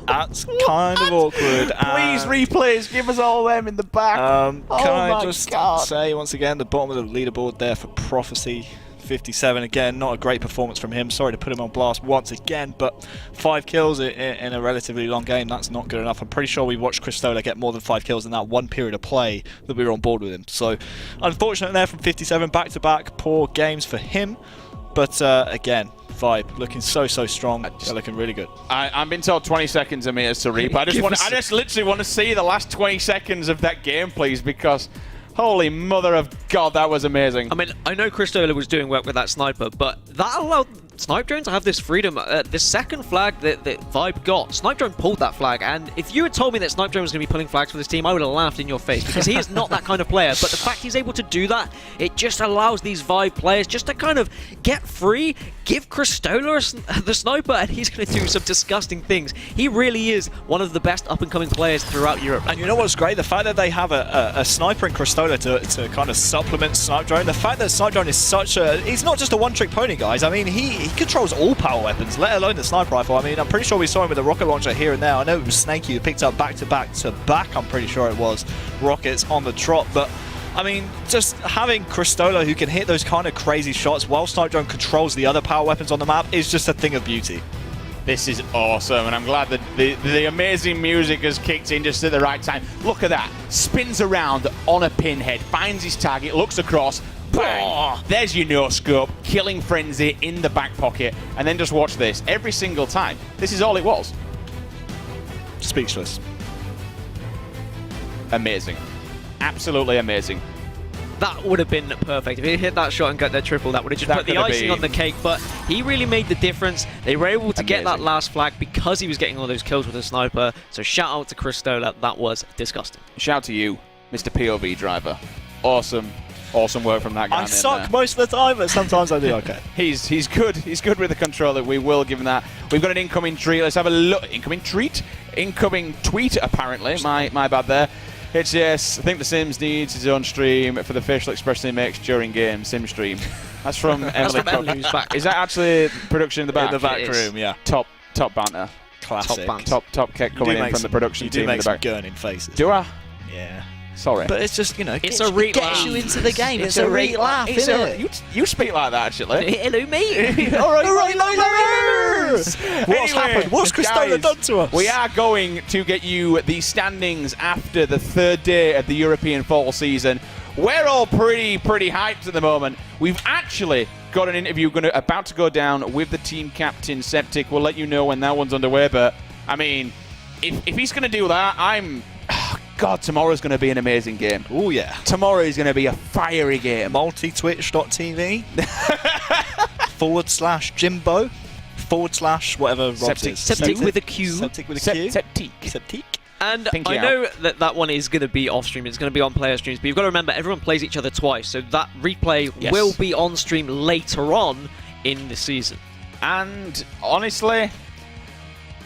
That's kind of awkward. Please, replays, give us all them in the back. Can I just say, once again, the bottom of the leaderboard there for Prophecy. 57 again, not a great performance from him. Sorry to put him on blast once again, but 5 kills in a relatively long game, that's not good enough. I'm pretty sure we watched Cristola get more than 5 kills in that one period of play that we were on board with him. So unfortunate there from 57, back-to-back poor games for him. But again, Vibe looking so strong. They're looking really good. I'm being told 20 seconds of meters to reap. I just literally want to see the last 20 seconds of that game, please, because holy mother of God, that was amazing. I mean, I know Cristola was doing work with that sniper, but that allowed Snipe Drone to have this freedom. The second flag that Vibe got, Snipe Drone pulled that flag, and if you had told me that Snipe Drone was going to be pulling flags for this team, I would have laughed in your face, because he is not that kind of player. But the fact he's able to do that, it just allows these Vibe players just to kind of get free, give Cristola the sniper, and he's going to do some disgusting things. He really is one of the best up-and-coming players throughout Europe. And you know what's great? The fact that they have a sniper in Cristola to kind of supplement Snipe Drone. The fact that Snipe Drone is such a... He's not just a one-trick pony, guys. I mean, he controls all power weapons, let alone the sniper rifle. I mean, I'm pretty sure we saw him with a rocket launcher here and there. I know it was Snaky who picked up back-to-back, I'm pretty sure it was, rockets on the trot, but I mean, just having Cristola who can hit those kind of crazy shots while Snipe Drone controls the other power weapons on the map is just a thing of beauty. This is awesome, and I'm glad that the amazing music has kicked in just at the right time. Look at that. Spins around on a pinhead, finds his target, looks across, bang! There's your no-scope, killing frenzy in the back pocket, and then just watch this. Every single time, this is all it was. Speechless. Amazing. Absolutely amazing. That would have been perfect. If he hit that shot and got that triple, that would have just put the icing on the cake. But he really made the difference. They were able to get that last flag because he was getting all those kills with the sniper. So shout out to Cristola. That was disgusting. Shout to you, Mr. POV driver. Awesome work from that guy. I suck most of the time, but sometimes I do okay. He's good. He's good with the controller. We will give him that. We've got an incoming treat. Let's have a look. Incoming treat? Incoming tweet, apparently. My bad there. HCS, I think The Sims needs his own stream for the facial expression he makes during game. Sim stream. That's from Emily Cook. Is that actually production in the back? In the back room, yeah. Top banter. Classic. Top keck coming in from the production team in the back. You do make some gurning faces. Do I? Yeah. Sorry. But it's just, it's a real gets you into the game. It's a real laugh, isn't it? You speak like that, actually. Hello, mate. All right, What's happened? What's Cristola done to us? We are going to get you the standings after the third day of the European fall season. We're all pretty hyped at the moment. We've actually got an interview about to go down with the team captain, Septic. We'll let you know when that one's underway. But, I mean, if he's going to do that, God, tomorrow's going to be an amazing game. Oh, yeah. Tomorrow is going to be a fiery game. Multitwitch.tv /Jimbo / whatever Rob Septic. is. Septic with a Q. Septic with a Q. Septic. And Pinky I know that one is going to be off stream. It's going to be on player streams. But you've got to remember, everyone plays each other twice. So that replay will be on stream later on in the season. And honestly,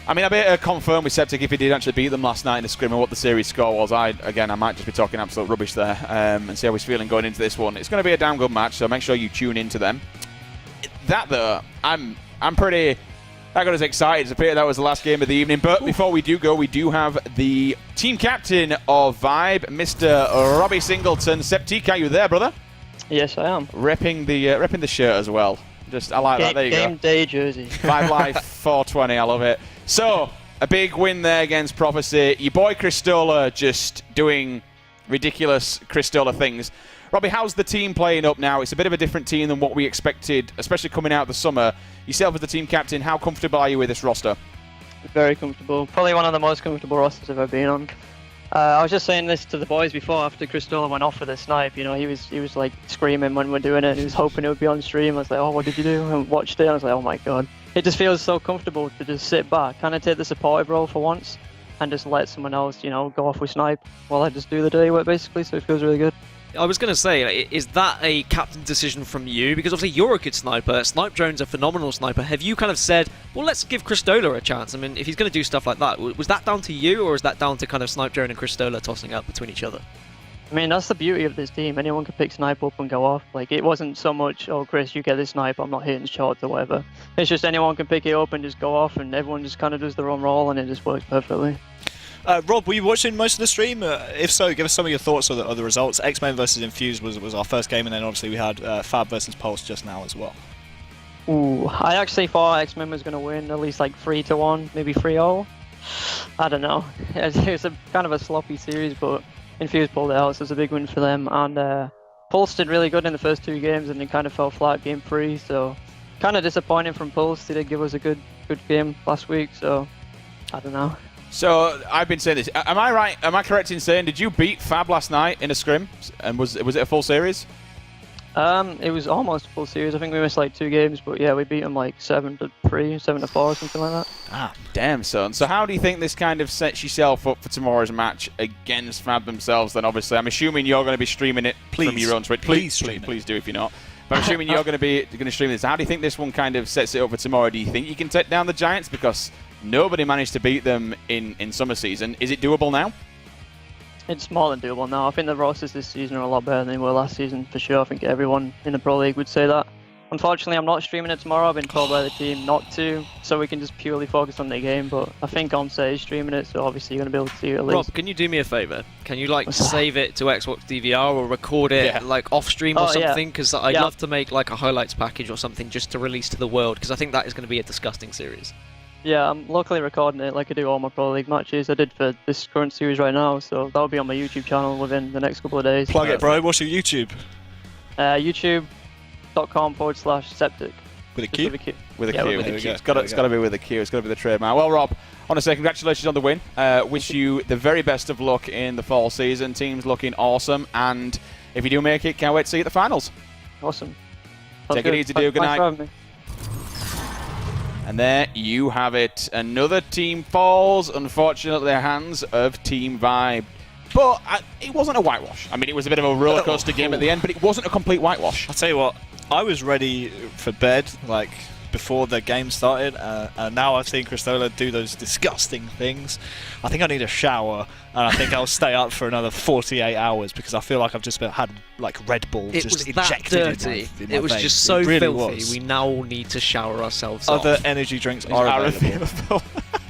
I mean, I better confirm with Septic if he did actually beat them last night in the scrim and what the series score was. I might just be talking absolute rubbish there and see how he's feeling going into this one. It's going to be a damn good match, so make sure you tune into them. That, though, I'm pretty... That got us excited. It's a pity that was the last game of the evening. But before we do go, we do have the team captain of Vibe, Mr. Robbie Singleton. Septic, are you there, brother? Yes, I am. Repping the shirt as well. I like that. There you go. Game day jersey. Vibe Life 420. I love it. So, a big win there against Prophecy. Your boy Cristola just doing ridiculous Cristola things. Robbie, how's the team playing up now? It's a bit of a different team than what we expected, especially coming out of the summer. Yourself as the team captain, how comfortable are you with this roster? Very comfortable. Probably one of the most comfortable rosters I've ever been on. I was just saying this to the boys before, after Cristola went off with the snipe. You know, he was like screaming when we're doing it. He was hoping it would be on stream. I was like, oh, what did you do? And watched it. And I was like, oh my god. It just feels so comfortable to just sit back, kind of take the supportive role for once, and just let someone else, you know, go off with snipe while I just do the dirty work basically. So it feels really good. I was going to say, is that a captain decision from you? Because obviously you're a good sniper. Snipe Drone's a phenomenal sniper. Have you kind of said, well, let's give Cristola a chance? I mean, if he's going to do stuff like that, was that down to you, or is that down to kind of Snipe Drone and Cristola tossing up between each other? I mean, that's the beauty of this team. Anyone can pick snipe up and go off. Like, it wasn't so much, oh, Chris, you get this snipe, I'm not hitting shots or whatever. It's just anyone can pick it up and just go off, and everyone just kind of does their own role, and it just works perfectly. Rob, were you watching most of the stream? If so, give us some of your thoughts on the results. X-Men versus Infused was our first game, and then obviously we had Fab versus Pulse just now as well. Ooh, I actually thought X-Men was going to win at least like 3-1, maybe 3-0. I don't know. It was a kind of a sloppy series, but Infused pulled it out, so it's a big win for them. And Pulse did really good in the first 2 games, and it kind of fell flat game 3, so kind of disappointing from Pulse. They did give us a good game last week, so I don't know. So, I've been saying this. Am I right? Am I correct in saying, did you beat Fab last night in a scrim? And was it a full series? It was almost a full series. I think we missed like 2 games, but yeah, we beat them like 7-3, 7-4, something like that. Ah, damn, son. So how do you think this kind of sets yourself up for tomorrow's match against Fab themselves then, obviously? I'm assuming you're going to be streaming it from your own Twitch. Please do if you're not. But I'm assuming you're going to stream this. How do you think this one kind of sets it up for tomorrow? Do you think you can take down the Giants? Because nobody managed to beat them in summer season. Is it doable now? It's more than doable now. I think the rosters this season are a lot better than they were last season, for sure. I think everyone in the Pro League would say that. Unfortunately, I'm not streaming it tomorrow. I've been told by the team not to, so we can just purely focus on the game. But I think Onset is streaming it, so obviously you're going to be able to see it at least. Rob, can you do me a favour? Can you like save it to Xbox DVR or record it like off stream or something? Because I'd love to make like a highlights package or something just to release to the world, because I think that is going to be a disgusting series. Yeah, I'm locally recording it like I do all my Pro League matches. I did for this current series right now, so that'll be on my YouTube channel within the next couple of days. Plug it, bro. What's your YouTube? YouTube.com/Septic. With a Q? With a Q. It's got to be with a Q. It's got to be the trademark. Well, Rob, I want to say congratulations on the win. Wish you the very best of luck in the fall season. Team's looking awesome, and If you do make it, can't wait to see you at the finals. Awesome. Take it easy, dude. Good Thanks night. for having me. And there you have it. Another team falls, unfortunately, in the hands of Team Vibe. But it wasn't a whitewash. I mean, it was a bit of a roller coaster game at the end, but it wasn't a complete whitewash. I'll tell you what, I was ready for bed, like, before the game started, and now I've seen Cristola do those disgusting things. I think I need a shower, and I think I'll stay up for another 48 hours because I feel like I've just had like Red Bull It just was that injected dirty. in my It was veins. just so It really filthy. was. We now all need to shower ourselves Other off. energy drinks are available. available.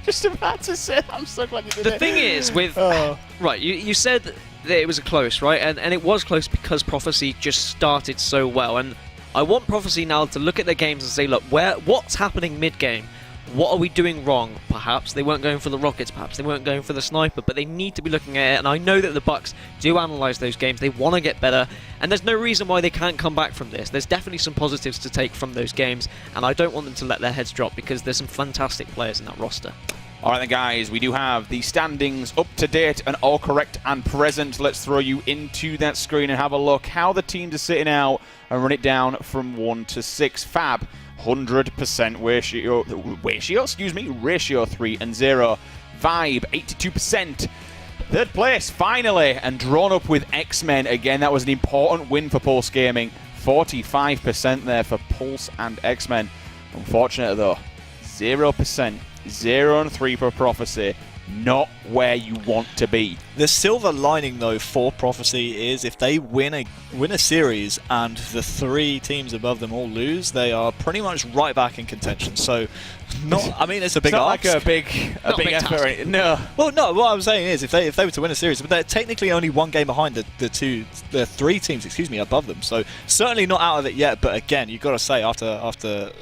Just about to say, I'm so glad you did The it. thing is, with right, you said that it was a close, right, and it was close because Prophecy just started so well, and I want Prophecy now to look at their games and say, look, what's happening mid-game? What are we doing wrong? Perhaps they weren't going for the rockets, perhaps they weren't going for the sniper, but they need to be looking at it, and I know that the Bucks do analyse those games, they want to get better, and there's no reason why they can't come back from this. There's definitely some positives to take from those games, and I don't want them to let their heads drop because there's some fantastic players in that roster. All right then, guys, we do have the standings up to date and all correct and present. Let's throw you into that screen and have a look how the teams are sitting out and run it down from 1 to 6. Fab, 100% ratio 3 and 0. Vibe, 82%. Third place, finally, and drawn up with X-Men. Again, that was an important win for Pulse Gaming. 45% there for Pulse and X-Men. Unfortunately, though, 0%. 0 and 3 for Prophecy. Not where you want to be. The silver lining, though, for Prophecy is if they win a series and the 3 teams above them all lose, they are pretty much right back in contention. So, I mean, it's a big It's not ask. like a big effort. task. No. Well, no. What I'm saying is, if they were to win a series, but they're technically only 1 game behind the 3 teams, above them. So certainly not out of it yet. But again, you've got to say after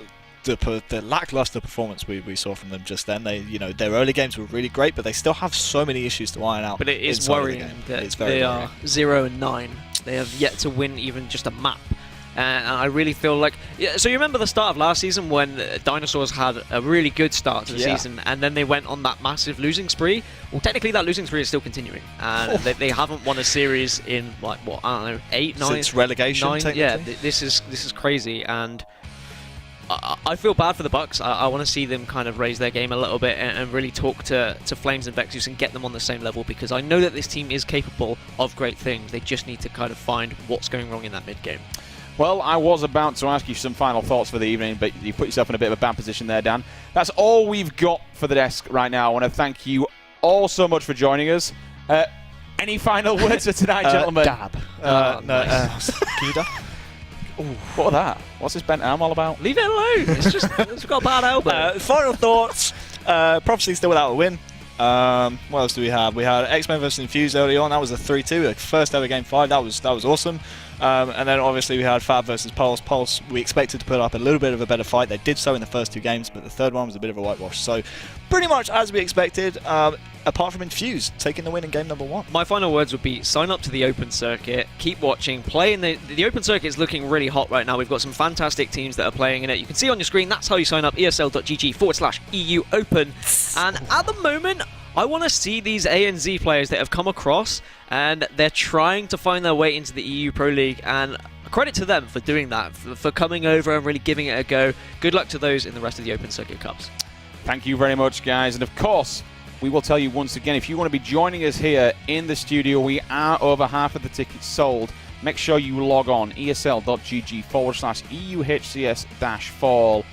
the lackluster performance we saw from them just then, their early games were really great, but they still have so many issues to iron out. But it is inside of the worrying game. that It's very they worrying. are 0 and 9. They have yet to win even just a map. And I really feel like... Yeah, so you remember the start of last season when Dinosaurs had a really good start to the season, and then they went on that massive losing spree? Well, technically that losing spree is still continuing. And they haven't won a series in, like, what, I don't know, 8, 9? Since relegation, 9? technically? Yeah, this is crazy, and... I feel bad for the Bucks. I want to see them kind of raise their game a little bit and really talk to Flames and Vexus and get them on the same level, because I know that this team is capable of great things. They just need to kind of find what's going wrong in that mid-game. Well, I was about to ask you some final thoughts for the evening, but you put yourself in a bit of a bad position there, Dan. That's all we've got for the desk right now. I want to thank you all so much for joining us. Any final words for tonight, gentlemen? Dab. Kida? What was that? What's this bent arm all about? Leave it alone. It's got a bad elbow. Final thoughts. Prophecy still without a win. What else do we have? We had X-Men versus Infuse early on. That was a 3-2, a first ever game 5. That was awesome. And then obviously we had Fab versus Pulse. Pulse, we expected to put up a little bit of a better fight. They did so in the first 2 games, but the third one was a bit of a whitewash. So pretty much as we expected, apart from Infuse taking the win in game number 1. My final words would be sign up to the open circuit, keep watching, play in the open circuit is looking really hot right now. We've got some fantastic teams that are playing in it. You can see on your screen, that's how you sign up, esl.gg/EU Open. And at the moment, I want to see these A and Z players that have come across and they're trying to find their way into the EU Pro League, and credit to them for doing that, for coming over and really giving it a go. Good luck to those in the rest of the Open Circuit Cups. Thank you very much, guys. And of course, we will tell you once again, if you want to be joining us here in the studio, we are over half of the tickets sold. Make sure you log on, esl.gg/EUHCS-fall.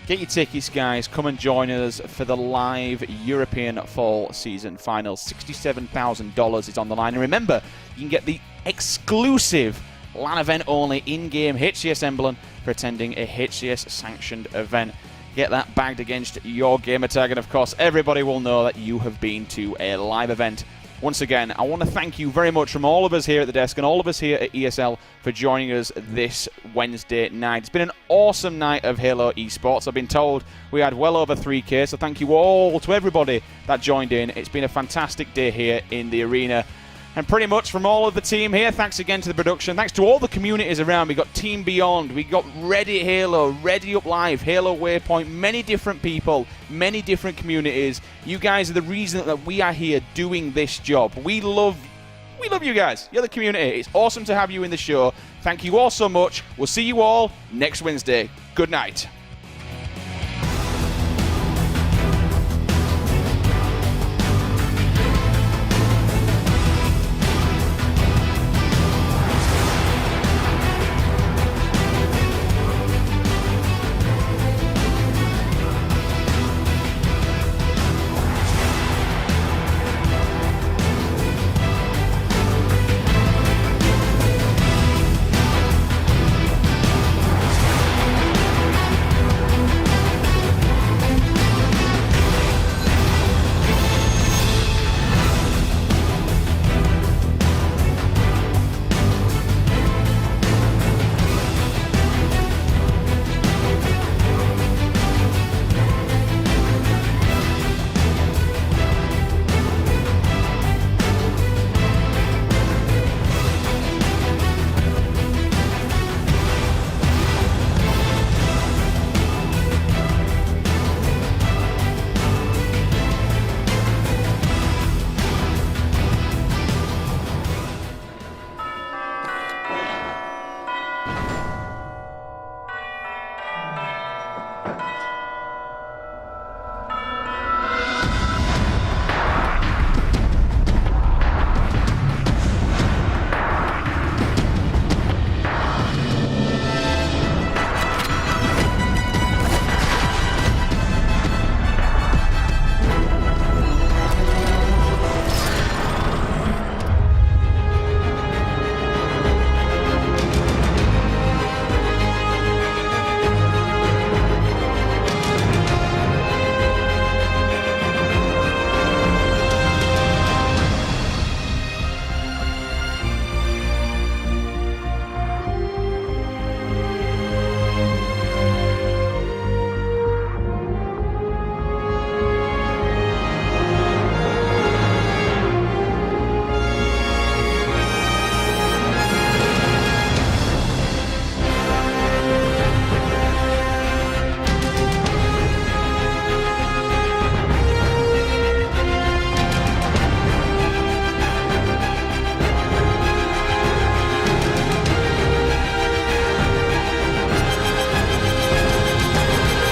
Get your tickets, guys. Come and join us for the live European Fall Season Finals. $67,000 is on the line. And remember, you can get the exclusive LAN event only in-game HCS emblem for attending a HCS-sanctioned event. Get that bagged against your gamer tag. And of course, everybody will know that you have been to a live event. Once again, I want to thank you very much from all of us here at the desk and all of us here at ESL for joining us this Wednesday night. It's been an awesome night of Halo Esports. I've been told we had well over 3K, so thank you all to everybody that joined in. It's been a fantastic day here in the arena. And pretty much from all of the team here, thanks again to the production. Thanks to all the communities around. We got Team Beyond, we got Ready Halo, Ready Up Live, Halo Waypoint, many different people, many different communities. You guys are the reason that we are here doing this job. We love We love you guys. You're the community. It's awesome to have you in the show. Thank you all so much. We'll see you all next Wednesday. Good night.